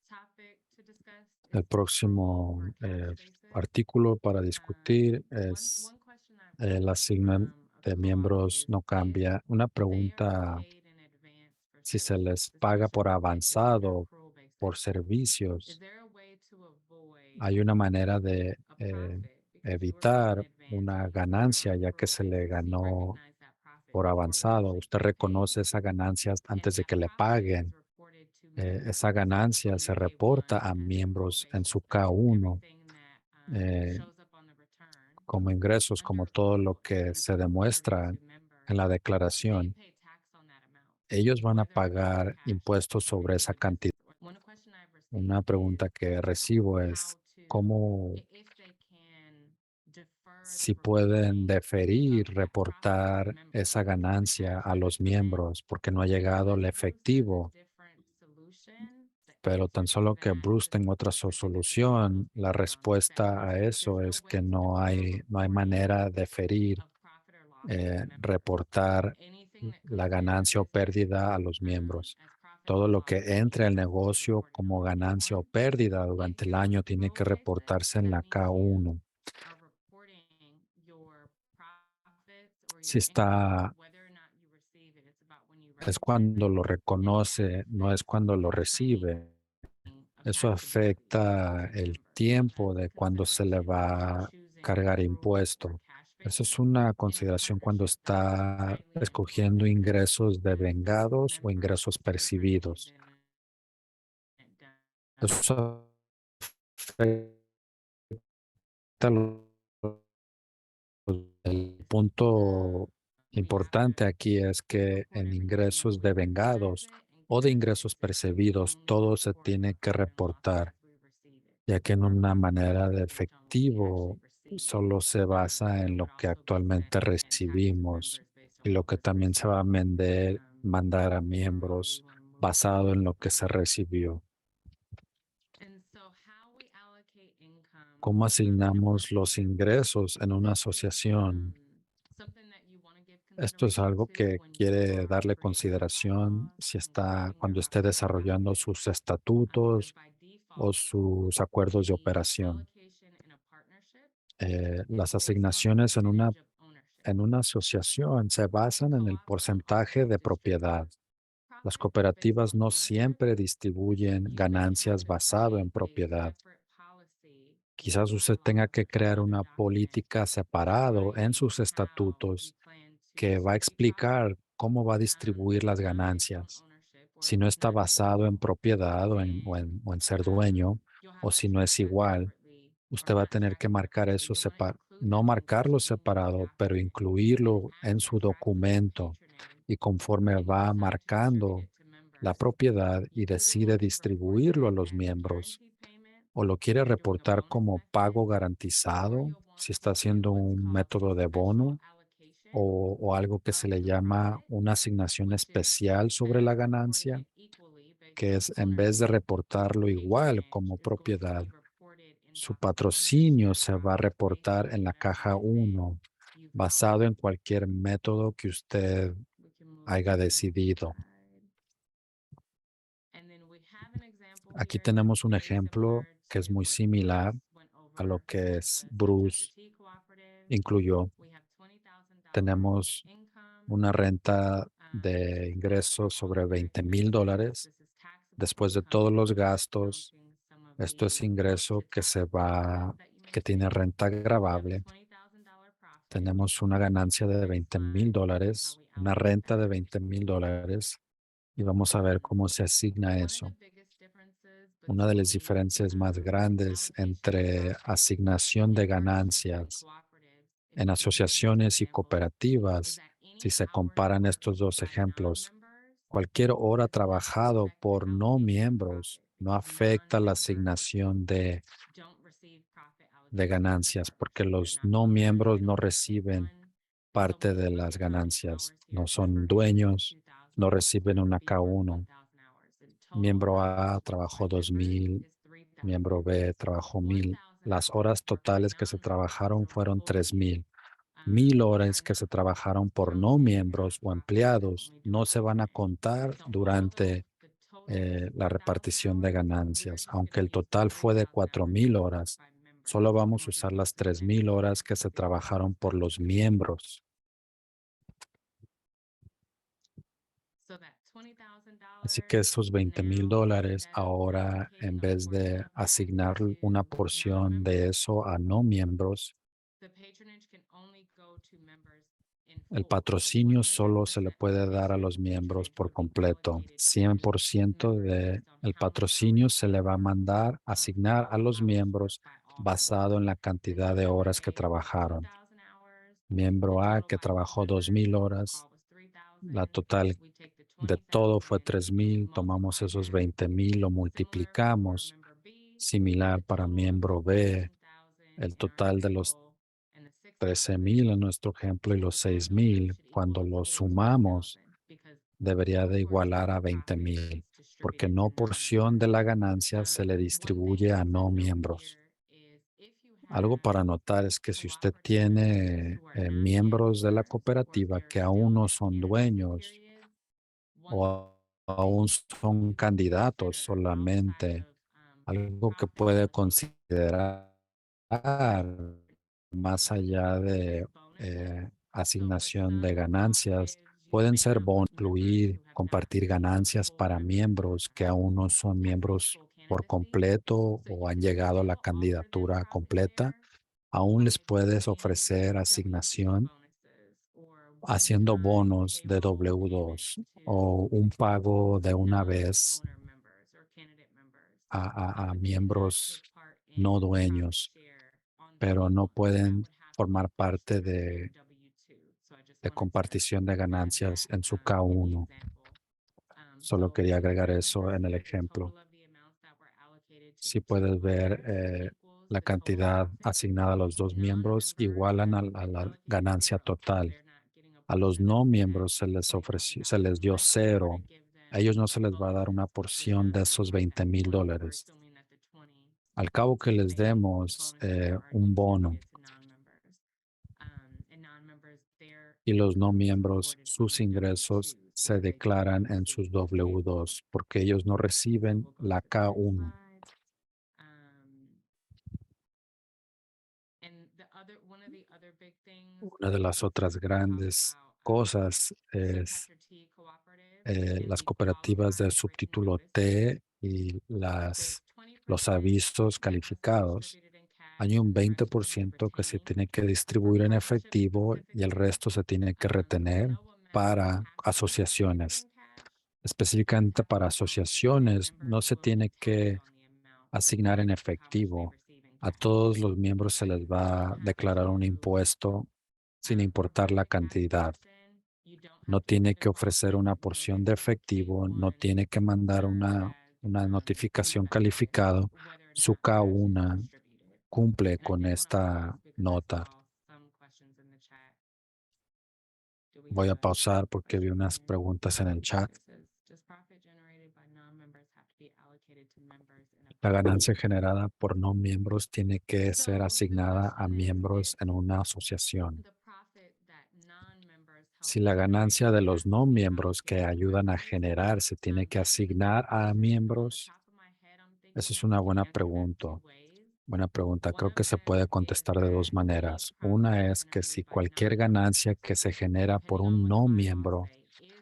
topic to discuss El is próximo for cash basis. artículo para discutir es One question I've el heard, asignación a de co-op miembros is no if cambia. Una they are pregunta, paid in advance for si se les services, paga por especially if it's on an avanzado accrual basis. por Is servicios, there a way to avoid hay una manera de a profit because you were paid evitar in advance una when you were ganancia on ya que accrual se le basis? You ganó recognize that profit por before you avanzado? actually Usted get paid, reconoce esa ganancia and antes de that que le profit is paguen. reported to Esa members ganancia on se their reporta K1 a as accrual miembros en basis, su and K1 everything that eh, shows up on the return como ingresos, como under todo lo accrual is que gonna se be reported demuestra to members. en la They declaración. pay tax on that amount, Ellos van a whether or not it's pagar cash impuestos or sobre esa through a cantidad. debt. One question I've Una received pregunta is que recibo how es to, cómo, if they can defer the si pueden reporting deferir of that profit to reportar members esa because the ganancia cash a los service event miembros porque no ha llegado el was posted as a efectivo different solution Pero tan solo que Bruce tenga otra solución, la respuesta a eso es que no hay manera de ferir, reportar la ganancia o pérdida a los miembros. Todo lo que entre al negocio como ganancia o pérdida durante el año tiene que reportarse en la K1. Si está, es cuando lo reconoce, no es cuando lo recibe. Eso afecta el tiempo de cuando se le va a cargar impuesto. Eso es una consideración cuando está escogiendo ingresos devengados o ingresos percibidos. Eso afecta el punto importante aquí es que en ingresos devengados o de ingresos percibidos, todo se tiene que reportar, ya que en una manera de efectivo solo se basa en lo que actualmente recibimos y lo que también se va a mandar a miembros basado en lo que se recibió. ¿Cómo asignamos los ingresos en una asociación? Esto es algo que quiere darle consideración cuando esté desarrollando sus estatutos o sus acuerdos de operación. Las asignaciones en una asociación se basan en el porcentaje de propiedad. Las cooperativas no siempre distribuyen ganancias basado en propiedad. Quizás usted tenga que crear una política separado en sus estatutos que va a explicar cómo va a distribuir las ganancias. Si no está basado en propiedad o en ser dueño, o si no es igual, usted va a tener que marcar eso no marcarlo separado, pero incluirlo en su documento. Y conforme va marcando la propiedad y decide distribuirlo a los miembros, o lo quiere reportar como pago garantizado, si está haciendo un método de bono, o algo que se le llama una asignación especial sobre la ganancia, que es en vez de reportarlo igual como propiedad, su patrocinio se va a reportar en la caja 1, basado en cualquier método que usted haya decidido. Aquí tenemos un ejemplo que es muy similar a lo que Bruce incluyó. Tenemos una renta de ingresos sobre $20,000. Después de todos los gastos, esto es ingreso que tiene renta gravable. Tenemos una ganancia de $20,000, una renta de $20,000, y vamos a ver cómo se asigna eso. Una de las diferencias más grandes entre asignación de ganancias en asociaciones y cooperativas, si se comparan estos dos ejemplos, cualquier hora trabajado por no miembros no afecta la asignación de ganancias, porque los no miembros no reciben parte de las ganancias, no son dueños, no reciben una K1. Miembro A trabajó 2,000, miembro B trabajó 1,000. Las horas totales que se trabajaron fueron 3,000. 1,000 horas que se trabajaron por no miembros o empleados no se van a contar durante la repartición de ganancias. Aunque el total fue de 4,000 horas, solo vamos a usar las 3,000 horas que se trabajaron por los miembros. Así que esos $20,000 ahora, en vez de asignar una porción de eso a no miembros, el patrocinio solo se le puede dar a los miembros por completo. 100% del patrocinio se le va a asignar a los miembros basado en la cantidad de horas que trabajaron. Miembro A que trabajó 2,000 horas, la total de todo fue 3,000, tomamos esos 20,000, lo multiplicamos. Similar para miembro B, el total de los 13,000 en nuestro ejemplo y los 6,000, cuando los sumamos, debería de igualar a 20,000. porque no porción de la ganancia se le distribuye a no miembros. Algo para notar es que si usted tiene miembros de la cooperativa que aún no son dueños o aún son candidatos solamente, algo que puede considerar más allá de asignación de ganancias, pueden ser bonos, incluir, compartir ganancias para miembros que aún no son miembros por completo o han llegado a la candidatura completa. Aún les puedes ofrecer asignación haciendo bonos de W2 o un pago de una vez a miembros no dueños, pero no pueden formar parte de compartición de ganancias en su K1. Solo quería agregar eso en el ejemplo. Si puedes ver la cantidad asignada a los dos miembros igualan a la ganancia total. A los no miembros se les ofreció, se les dio 0. A ellos no se les va a dar una porción de esos $20,000. Al cabo que les demos un bono y los no miembros, sus ingresos se declaran en sus W2 porque ellos no reciben la K1. Una de las otras grandes cosas es las cooperativas de subtítulo T y los avisos calificados. Hay un 20% que se tiene que distribuir en efectivo y el resto se tiene que retener para asociaciones. Específicamente para asociaciones, no se tiene que asignar en efectivo. A todos los miembros se les va a declarar un impuesto sin importar la cantidad. No tiene que ofrecer una porción de efectivo, no tiene que mandar una notificación calificado. Su K1 cumple con esta nota. Voy a pausar porque vi unas preguntas en el chat. La ganancia generada por no miembros tiene que ser asignada a miembros en una asociación. Si la ganancia de los no miembros que ayudan a generar se tiene que asignar a miembros, esa es una buena pregunta. Buena pregunta. Creo que se puede contestar de dos maneras. Una es que si cualquier ganancia que se genera por un no miembro,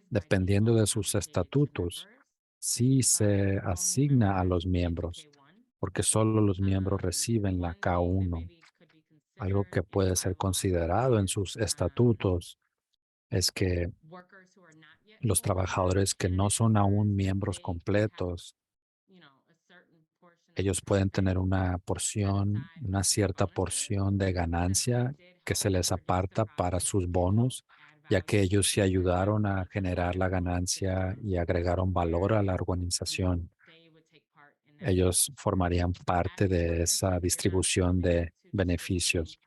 dependiendo de sus estatutos, sí se asigna a los miembros, porque solo los miembros reciben la K1. Algo que puede ser considerado en sus estatutos es que los trabajadores que no son aún miembros completos, ellos pueden tener una porción, una cierta porción de ganancia que se les aparta para sus bonos, ya que ellos sí ayudaron a generar la ganancia y agregaron valor a la organización. Ellos formarían parte de esa distribución de beneficios.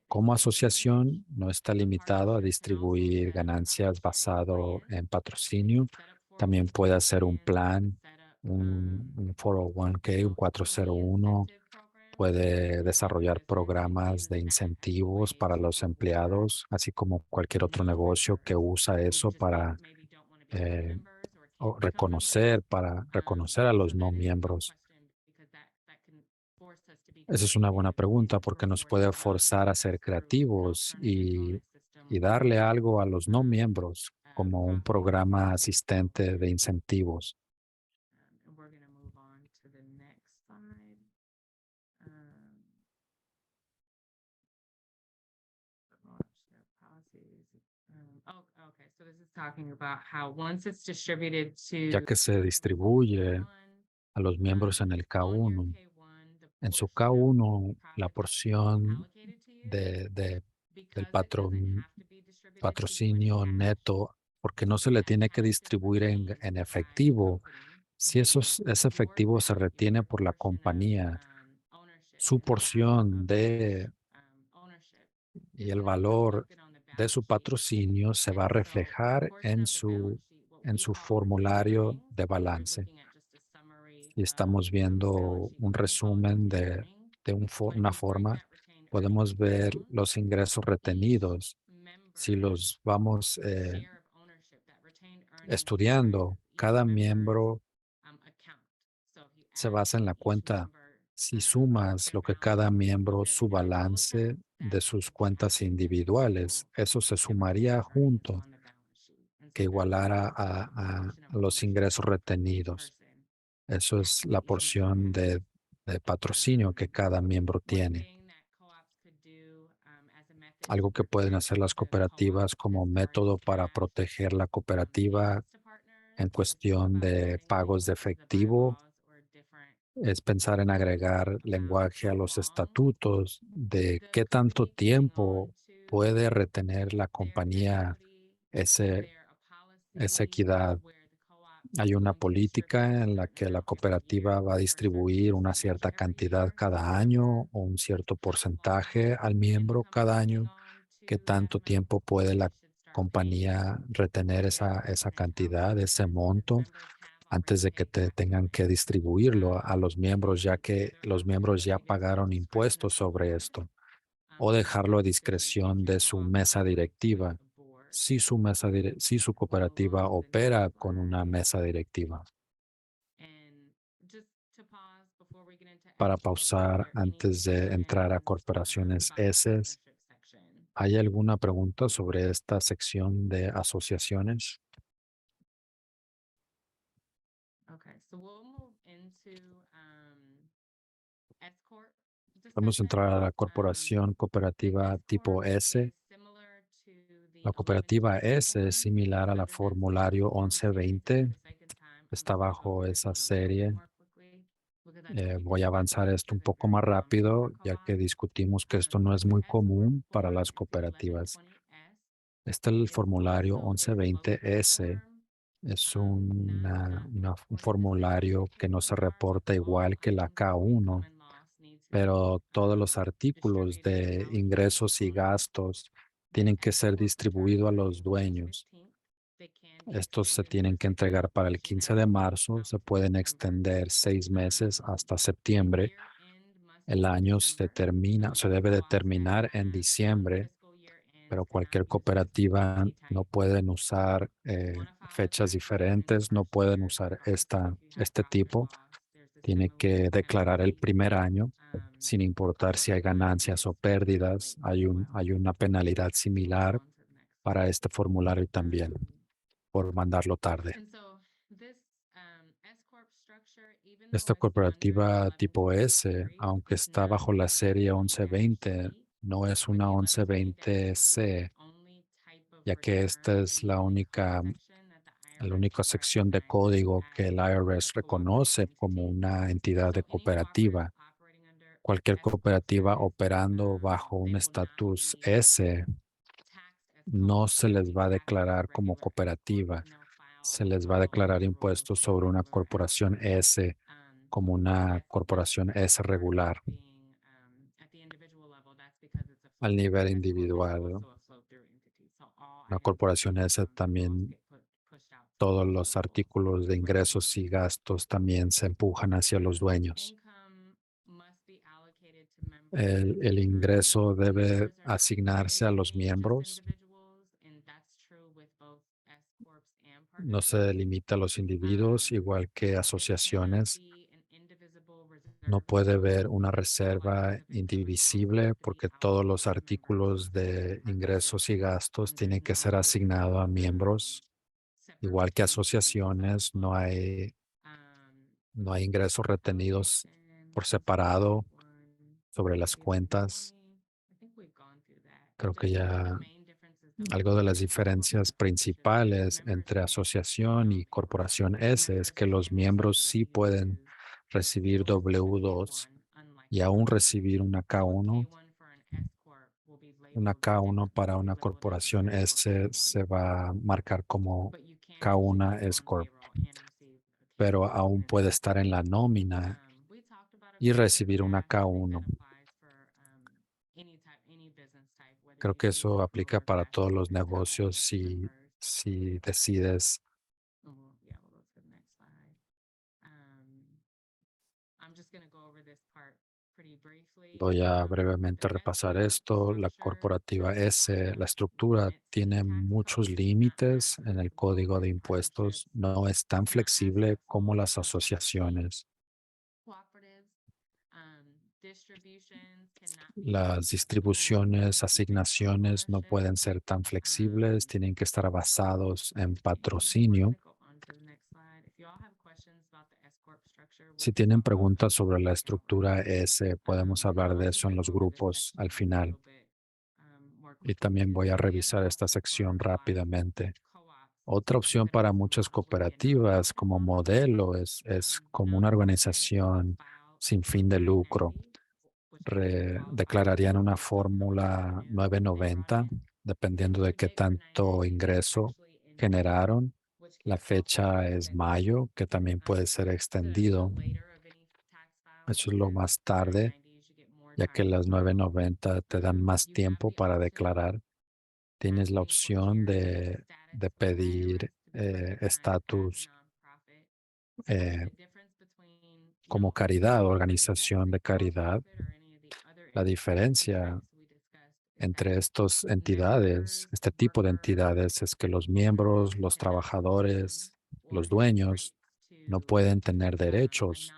Como asociación, no está limitado a distribuir ganancias basado en patrocinio. También puede hacer un plan, un 401k, un 401. Puede desarrollar programas de incentivos para los empleados, así como cualquier otro negocio que usa eso para reconocer a los no miembros. Esa es una buena pregunta porque nos puede forzar a ser creativos y darle algo a los no miembros como un programa asistente de incentivos. Ya que se distribuye a los miembros en el K1, en su K1 la porción del patrocinio neto, porque no se le tiene que distribuir en efectivo. Si ese efectivo se retiene por la compañía, su porción y el valor de su patrocinio se va a reflejar en su formulario de balance. Y estamos viendo un resumen de una forma, podemos ver los ingresos retenidos. Si los vamos estudiando, cada miembro se basa en la cuenta. Si sumas lo que cada miembro, su balance de sus cuentas individuales, eso se sumaría junto, que igualara a los ingresos retenidos. Eso es la porción de patrocinio que cada miembro tiene. Algo que pueden hacer las cooperativas como método para proteger la cooperativa en cuestión de pagos de efectivo es pensar en agregar lenguaje a los estatutos de qué tanto tiempo puede retener la compañía esa equidad. Hay una política en la que la cooperativa va a distribuir una cierta cantidad cada año o un cierto porcentaje al miembro cada año. ¿Qué tanto tiempo puede la compañía retener esa cantidad, ese monto, antes de que te tengan que distribuirlo a los miembros, ya que los miembros ya pagaron impuestos sobre esto? O dejarlo a discreción de su mesa directiva, si si su cooperativa opera con una mesa directiva. Para pausar antes de entrar a corporaciones S, ¿hay alguna pregunta sobre esta sección de asociaciones? Vamos a entrar a la corporación cooperativa tipo S. La cooperativa S es similar a la formulario 1120. Está bajo esa serie. Voy a avanzar esto un poco más rápido, ya que discutimos que esto no es muy común para las cooperativas. Este es el formulario 1120S. Es un formulario que no se reporta igual que la K1, pero todos los artículos de ingresos y gastos tienen que ser distribuidos a los dueños. Estos se tienen que entregar para el 15 de marzo, se pueden extender 6 meses hasta septiembre. El año se debe de terminar en diciembre, pero cualquier cooperativa no pueden usar fechas diferentes, no pueden usar este tipo. Tiene que declarar el primer año, sin importar si hay ganancias o pérdidas. Hay una penalidad similar para este formulario también, por mandarlo tarde. Esta cooperativa tipo S, aunque está bajo la serie 1120, no es una 1120C, ya que esta es la única sección de código que el IRS reconoce como una entidad de cooperativa. Cualquier cooperativa operando bajo un estatus S no se les va a declarar como cooperativa. Se les va a declarar impuestos sobre una corporación S como una corporación S regular al nivel individual, ¿no? Una corporación S también, todos los artículos de ingresos y gastos también se empujan hacia los dueños. El ingreso debe asignarse a los miembros. No se limita a los individuos, igual que asociaciones. No puede haber una reserva indivisible porque todos los artículos de ingresos y gastos tienen que ser asignados a miembros. Igual que asociaciones, no hay ingresos retenidos por separado sobre las cuentas. Creo que ya algo de las diferencias principales entre asociación y corporación S es que los miembros sí pueden recibir W2 y aún recibir una K1. Una K1 para una corporación S se va a marcar como K1 S Corp, pero aún puede estar en la nómina y recibir una K1. Creo que eso aplica para todos los negocios si decides I'm just going to go over this part pretty briefly. Voy a The brevemente S repasar corp esto. La structure corporativa S, la limits estructura tiene tax muchos policy, not límites as en el typical código de as impuestos. partnerships, No es tan not as flexible como flexible las as like state asociaciones. cooperatives. Distributions cannot be Las flexible distribuciones, based on asignaciones no ownership. pueden ser tan flexibles, tienen que estar basados en patrocinio. Go on to the next slide. If you all have questions about the S corp structure, we Si can tienen talk about preguntas that sobre la in the second estructura part. S, podemos And hablar I'll de just eso en los go over this grupos al section a final. little bit more Y quickly también too. voy a So the other revisar esta option for sección a lot of rápidamente. co-ops Otra is opción that para it's muchas not just a cooperativas como nonprofit model. modelo es como una organización sin fin de lucro. Declararían una fórmula 990 dependiendo de qué tanto ingreso generaron. La fecha es mayo, que también puede ser extendido. Eso es lo más tarde, ya que las 990 te dan más tiempo para declarar. Tienes la opción de pedir estatus como caridad, organización de caridad. La diferencia entre estas entidades, este tipo de entidades, es que los miembros, los trabajadores, los dueños no pueden tener derechos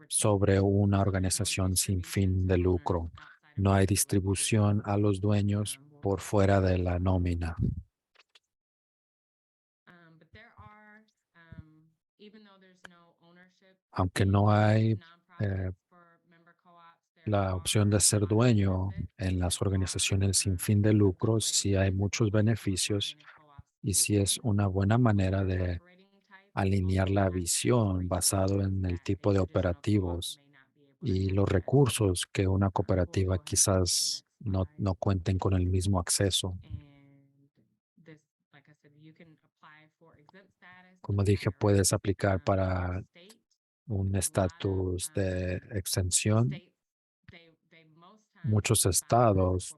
sobre una organización sin fin de lucro. No hay distribución a los dueños por fuera de la nómina. Aunque no hay la opción de ser dueño en las organizaciones sin fin de lucro, sí hay muchos beneficios y sí es una buena manera de alinear la visión basado en el tipo de operativos y los recursos que una cooperativa quizás no cuenten con el mismo acceso. Como dije, puedes aplicar para un estatus de exención. Muchos estados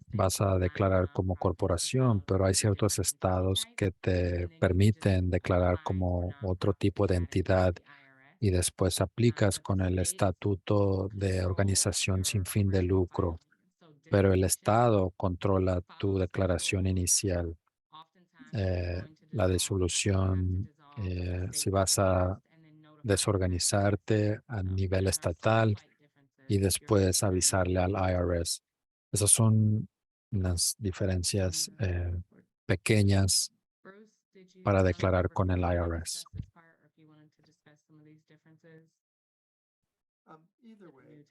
vas a declarar como corporación, pero hay ciertos estados que te permiten declarar como otro tipo de entidad y después aplicas con el estatuto de organización sin fin de lucro, pero el estado controla tu declaración inicial. La disolución, si vas a desorganizarte a nivel estatal y después avisarle al IRS. Esas son las diferencias pequeñas para declarar con el IRS. Either way,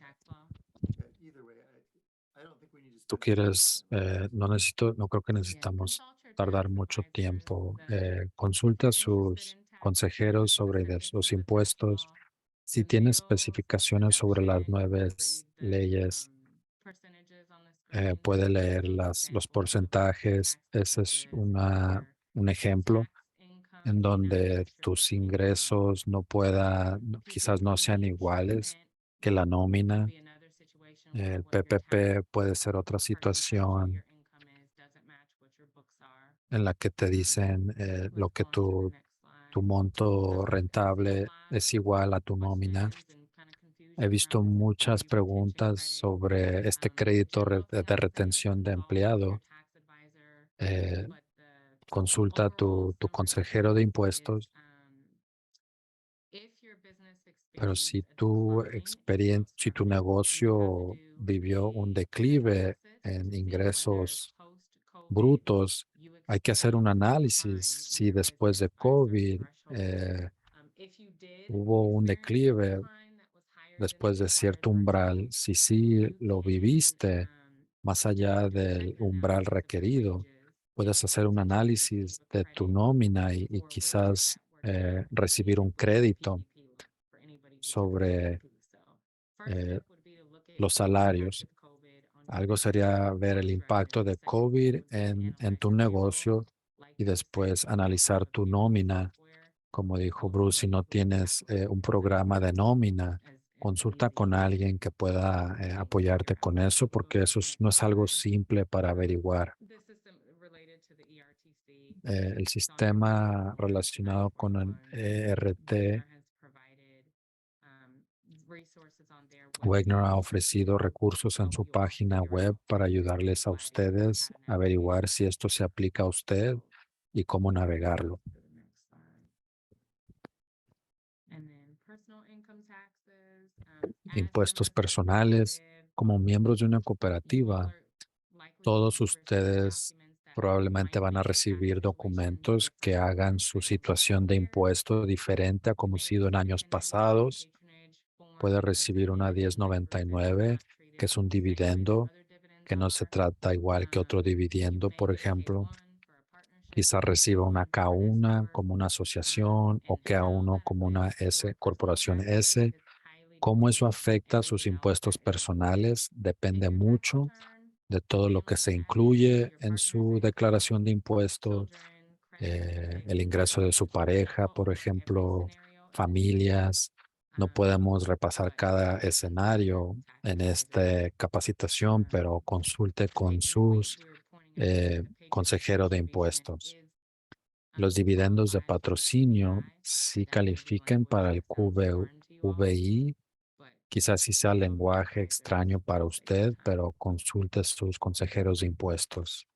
I don't think we need to Tú spend quieres, no creo que necesitamos tardar mucho tiempo. Consulta a sus consejeros sobre los impuestos. Si tiene especificaciones sobre las nuevas leyes, puede leer los porcentajes. Ese es un ejemplo en donde tus ingresos quizás no sean iguales que la nómina. El PPP puede ser otra situación en la que te dicen lo que tu monto rentable es igual a tu nómina. He visto muchas preguntas sobre este crédito de retención de empleado. Consulta a tu consejero de impuestos. Pero si si tu negocio vivió un declive en ingresos brutos, hay que hacer un análisis si después de COVID hubo un declive después de cierto umbral. Si sí lo viviste más allá del umbral requerido, puedes hacer un análisis de tu nómina y quizás recibir un crédito sobre los salarios. Algo sería ver el impacto de COVID en tu negocio y después analizar tu nómina. Como dijo Bruce, si no tienes un programa de nómina, consulta con alguien que pueda apoyarte con eso, porque eso no es algo simple para averiguar. El sistema relacionado con el ERT Wagner ha ofrecido recursos en su página web para ayudarles a ustedes a averiguar si esto se aplica a usted y cómo navegarlo. Impuestos personales. Como miembros de una cooperativa, todos ustedes probablemente van a recibir documentos que hagan su situación de impuesto diferente a como ha sido en años pasados. Puede recibir una 1099, que es un dividendo, que no se trata igual que otro dividendo, por ejemplo. Quizás reciba una K1 como una asociación o K1 como una corporación S. Cómo eso afecta sus impuestos personales depende mucho de todo lo que se incluye en su declaración de impuestos, el ingreso de su pareja, por ejemplo, familias. No podemos repasar cada escenario en esta capacitación, pero consulte con sus consejero de impuestos. Los dividendos de patrocinio sí califican para el QBI. Quizás sí sea lenguaje extraño para usted, pero consulte sus consejeros de impuestos.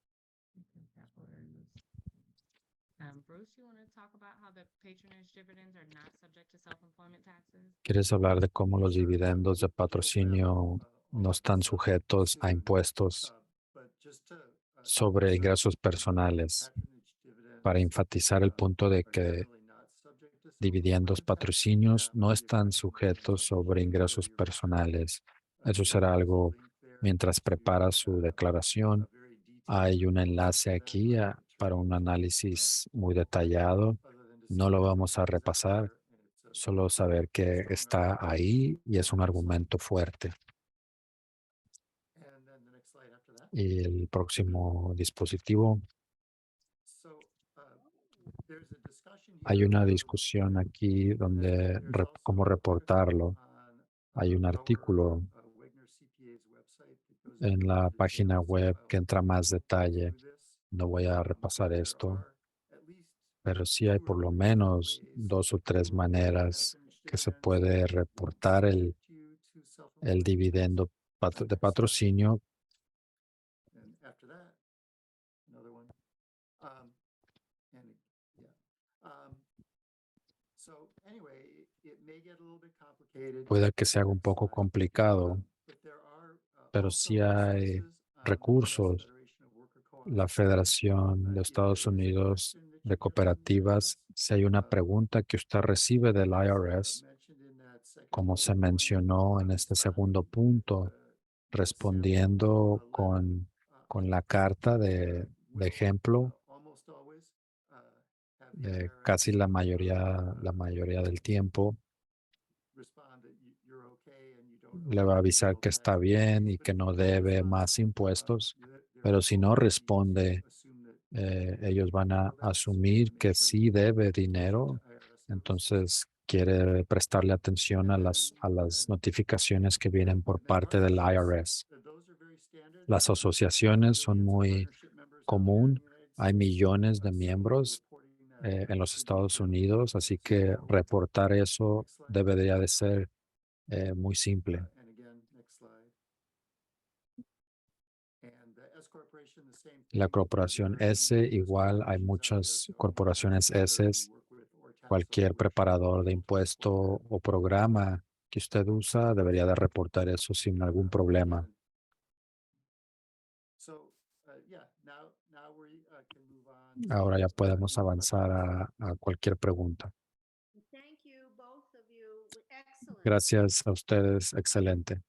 ¿Quieres hablar de cómo los dividendos de patrocinio no están sujetos a impuestos sobre ingresos personales? Para enfatizar el punto de que dividendos patrocinios no están sujetos sobre ingresos personales. Eso será algo mientras prepara su declaración. Hay un enlace aquí para un análisis muy detallado. No lo vamos a repasar, solo saber que está ahí y es un argumento fuerte. Y el próximo dispositivo. Hay una discusión aquí donde cómo reportarlo. Hay un artículo en la página web que entra más detalle. No voy a repasar esto, pero sí hay por lo menos 2 o 3 maneras que se puede reportar el dividendo de patrocinio. Puede que se haga un poco complicado, pero sí hay recursos. La Federación de Estados Unidos de Cooperativas, si hay una pregunta que usted recibe del IRS, como se mencionó en este segundo punto, respondiendo con la carta de ejemplo, casi la mayoría del tiempo le va a avisar que está bien y que no debe más impuestos, pero si no responde, ellos van a asumir que sí debe dinero, entonces quiere prestarle atención a las notificaciones que vienen por parte del IRS. Las asociaciones son muy común, hay millones de miembros en los Estados Unidos, así que reportar eso debería de ser muy simple. La corporación S, igual hay muchas corporaciones S. Cualquier preparador de impuesto o programa que usted usa debería de reportar eso sin algún problema. Ahora ya podemos avanzar a cualquier pregunta. Gracias a ustedes. Excelente.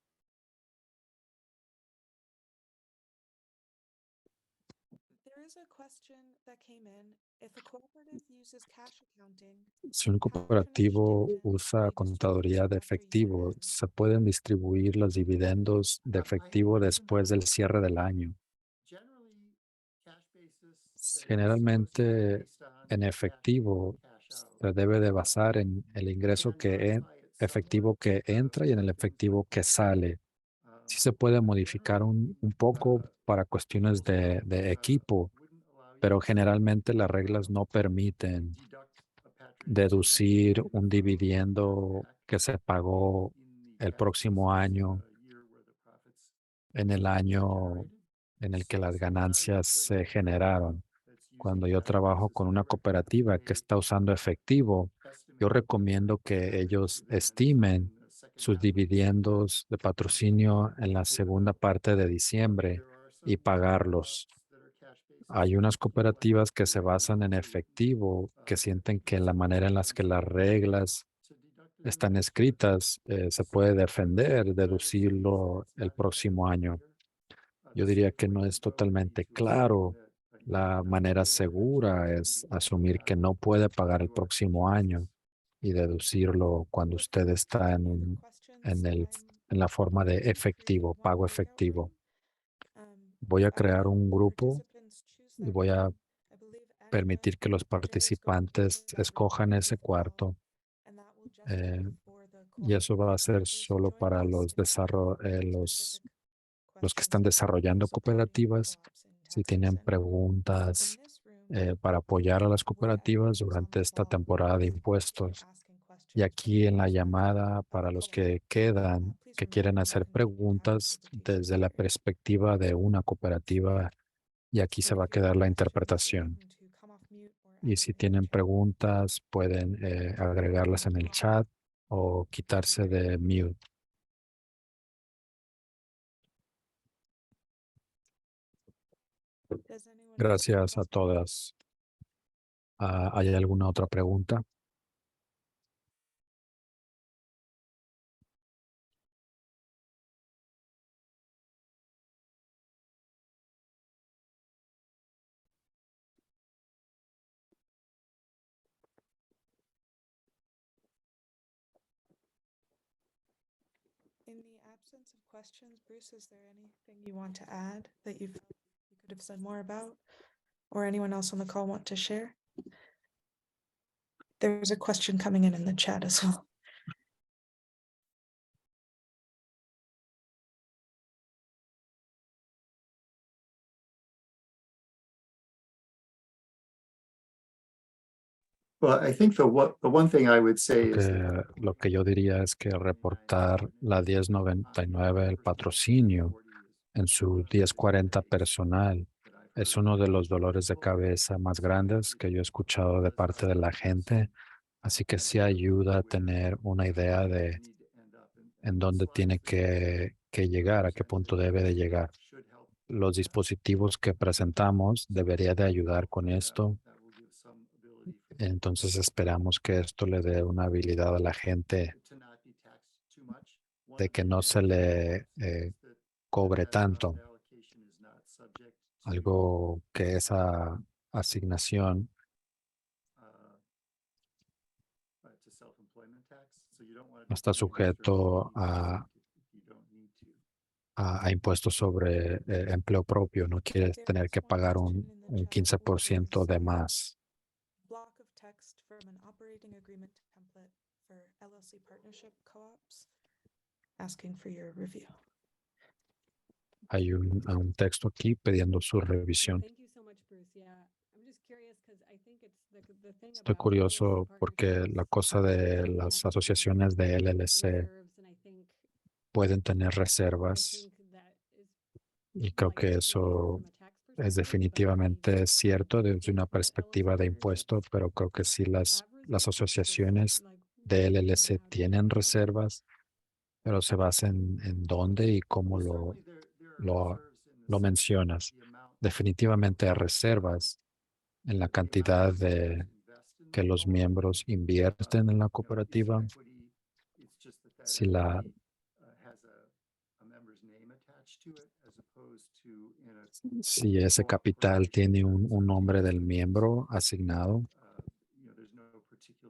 There is a question that came in. If a cooperative uses cash accounting, Si un cooperativo usa contaduría de efectivo, ¿se pueden distribuir los dividendos de efectivo después del cierre del año? Generalmente, en efectivo, se debe de basar en el ingreso efectivo que entra y en el efectivo que sale. Sí se puede modificar un poco para cuestiones de equipo, pero generalmente las reglas no permiten deducir un dividendo que se pagó el próximo año, en el año en el que las ganancias se generaron. Cuando yo trabajo con una cooperativa que está usando efectivo, yo recomiendo que ellos estimen sus dividendos de patrocinio en la segunda parte de diciembre y pagarlos. Hay unas cooperativas que se basan en efectivo, que sienten que la manera en las que las reglas están escritas se puede defender, deducirlo el próximo año. Yo diría que no es totalmente claro. La manera segura es asumir que no puede pagar el próximo año y deducirlo cuando usted está en la forma de efectivo, pago efectivo. Voy a crear un grupo y voy a permitir que los participantes escojan ese cuarto. Y eso va a ser solo para los que están desarrollando cooperativas. Si tienen preguntas para apoyar a las cooperativas durante esta temporada de impuestos. Y aquí en la llamada, para los que quedan, que quieren hacer preguntas desde la perspectiva de una cooperativa, y aquí se va a quedar la interpretación. Y si tienen preguntas, pueden agregarlas en el chat o quitarse de mute. Gracias a todas. ¿Hay alguna otra pregunta? In the absence of questions, Bruce, is there anything you want to add that you could have said more about? Or anyone else on the call want to share? There's a question coming in the chat as well. Well, I think the one thing I would say is that Lo que yo diría es que reportar la 1099, el patrocinio, en su 1040 personal, es uno de los dolores de cabeza más grandes que yo he escuchado de parte de la gente. Así que sí ayuda a tener una idea de en dónde tiene que llegar, a qué punto debe de llegar. Los dispositivos que presentamos debería de ayudar con esto. Entonces esperamos que esto le dé una habilidad a la gente de que no se le cobre tanto. Algo que esa asignación no está sujeto a impuestos sobre empleo propio. No quieres tener que pagar un 15% de más. Block of text from an operating agreement template for LLC partnership co-ops, asking for your review. Hay un texto aquí pidiendo su revisión. Estoy curioso porque la cosa de las asociaciones de LLC pueden tener reservas y creo que eso es definitivamente cierto desde una perspectiva de impuesto, pero creo que sí las asociaciones de LLC tienen reservas, pero se basan en dónde y cómo lo mencionas. Definitivamente hay reservas en la cantidad de que los miembros invierten en la cooperativa. Si ese capital tiene un nombre del miembro asignado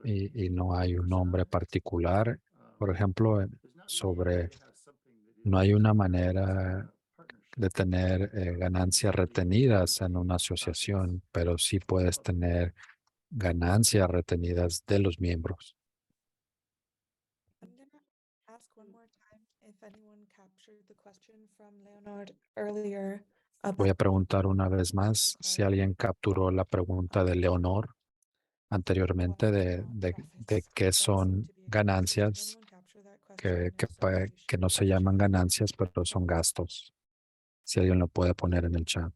y no hay un nombre particular, por ejemplo, no hay una manera de tener ganancias retenidas en una asociación, pero sí puedes tener ganancias retenidas de los miembros. I'm gonna ask one more time if anyone captured the question from Leonard earlier Voy a about preguntar una vez más si alguien capturó la pregunta de Leonor anteriormente de qué son ganancias que no se llaman ganancias, pero son gastos. Si alguien lo puede poner en el chat.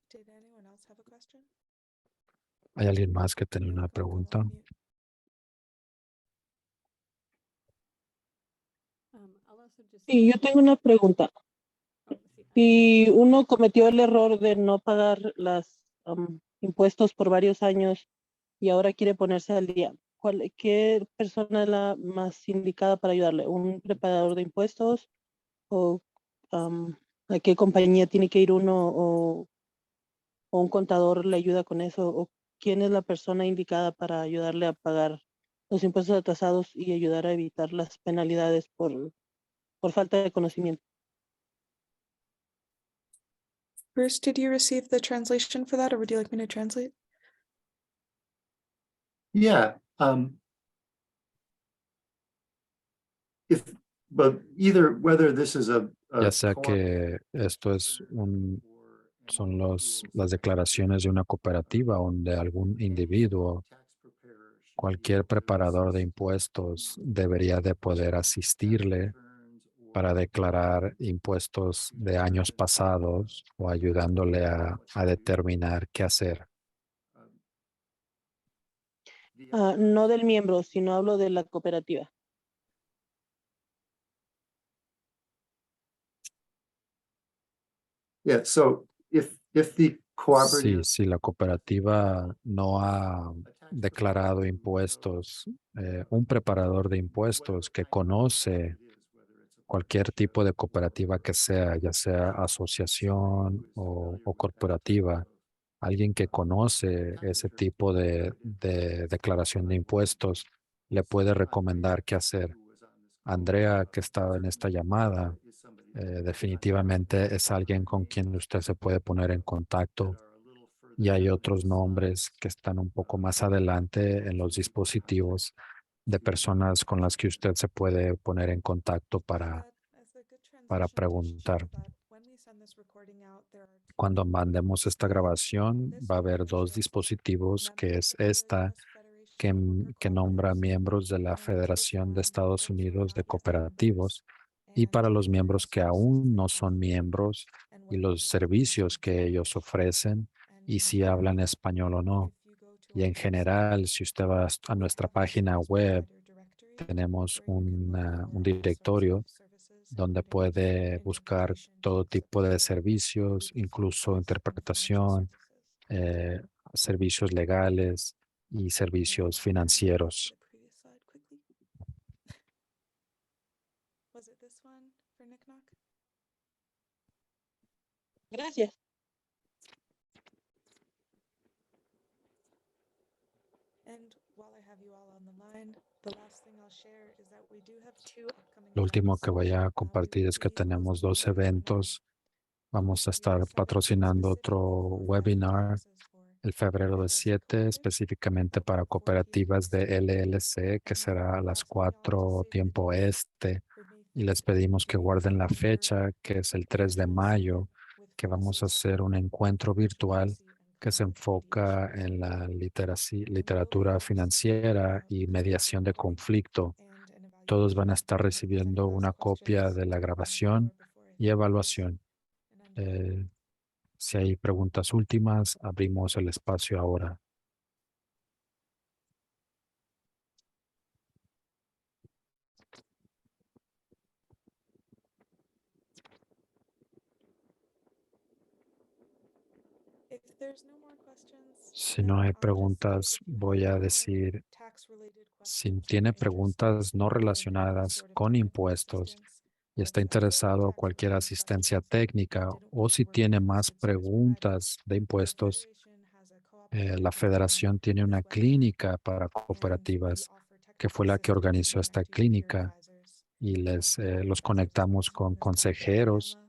Did anyone else have a question? ¿Hay alguien más que tenía No, una go pregunta? on mute. Sí, yo tengo una pregunta. Si uno cometió el error de no pagar los impuestos por varios años y ahora quiere ponerse al día, ¿qué persona es la más indicada para ayudarle? ¿Un preparador de impuestos? ¿O a qué compañía tiene que ir uno? ¿O un contador le ayuda con eso? ¿O quién es la persona indicada para ayudarle a pagar los impuestos atrasados y ayudar a evitar las penalidades por falta de conocimiento? Bruce, did you receive the translation for that, or would you like me to translate? Yeah. But either whether this is a Ya sea co-op que esto es son las declaraciones de una cooperativa o de algún individuo, cualquier preparador de impuestos debería de poder asistirle para declarar impuestos de años pasados o ayudándole a determinar qué hacer. No del miembro, sino hablo de la cooperativa. Yeah, so if the cooperative Si la cooperativa no ha declarado impuestos, un preparador de impuestos que conoce cualquier tipo de cooperativa que sea, ya sea asociación o corporativa, alguien que conoce ese tipo de declaración de impuestos, le puede recomendar qué hacer. Andrea, que estaba en esta llamada, definitivamente es alguien con quien usted se puede poner en contacto. Y hay otros nombres que están un poco más adelante en los dispositivos de personas con las que usted se puede poner en contacto para preguntar. Cuando mandemos esta grabación, va a haber dos dispositivos, que es esta, que nombra miembros de la Federación de Estados Unidos de Cooperativos, y para los miembros que aún no son miembros y los servicios que ellos ofrecen y si hablan español o no. Y en general, si usted va a nuestra página web, tenemos un directorio donde puede buscar todo tipo de servicios, incluso interpretación, servicios legales y servicios financieros. Was it this one for Nick Knock? Gracias. And while I have you all on the line, the last thing I'll share is that we do have two upcoming Lo último events. que voy a compartir es que tenemos 2 eventos. Vamos a estar patrocinando otro webinar el febrero del 7, específicamente para cooperativas de LLC, que será a las 4 tiempo este. Y les pedimos que guarden la fecha, que es el 3 de mayo, que vamos a hacer un encuentro virtual que se enfoca en la literatura financiera y mediación de conflicto. Todos van a estar recibiendo una copia de la grabación y evaluación. Si hay preguntas últimas, abrimos el espacio ahora. Si no hay preguntas, voy a decir, si tiene preguntas no relacionadas con impuestos y está interesado en cualquier asistencia técnica, o si tiene más preguntas de impuestos, la Federación tiene una clínica para cooperativas, que fue la que organizó esta clínica, y los conectamos con consejeros.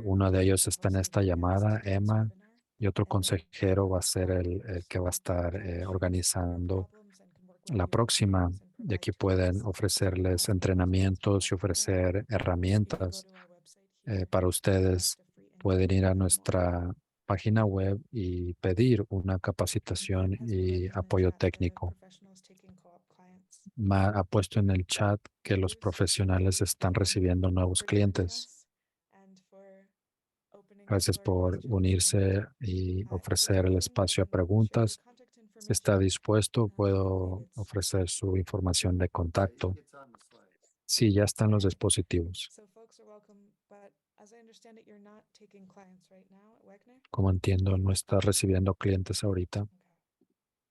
Uno de ellos está en esta llamada, Emma, y otro consejero va a ser el que va a estar organizando la próxima. Y aquí pueden ofrecerles entrenamientos y ofrecer herramientas para ustedes. Pueden ir a nuestra página web y pedir una capacitación y apoyo técnico. Ha puesto en el chat que los profesionales están recibiendo nuevos clientes. Gracias por unirse y ofrecer el espacio a preguntas. Si está dispuesto, puedo ofrecer su información de contacto. It's on the slides. Sí, ya están los dispositivos. So folks are welcome, but as I understand it, you're not taking clients right now at Wegner? Como entiendo, no está recibiendo clientes ahorita. Okay.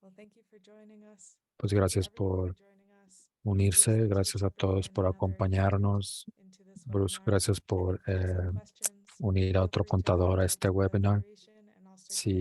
Well, thank you for joining us. Pues Thank you gracias everyone por for joining us. unirse. Bruce, Gracias a thank you for todos por bringing another acompañarnos. into this Bruce, webinar. gracias por If there's any questions, unir a feel otro free to contador a type este in the webinar. duration and I'll Si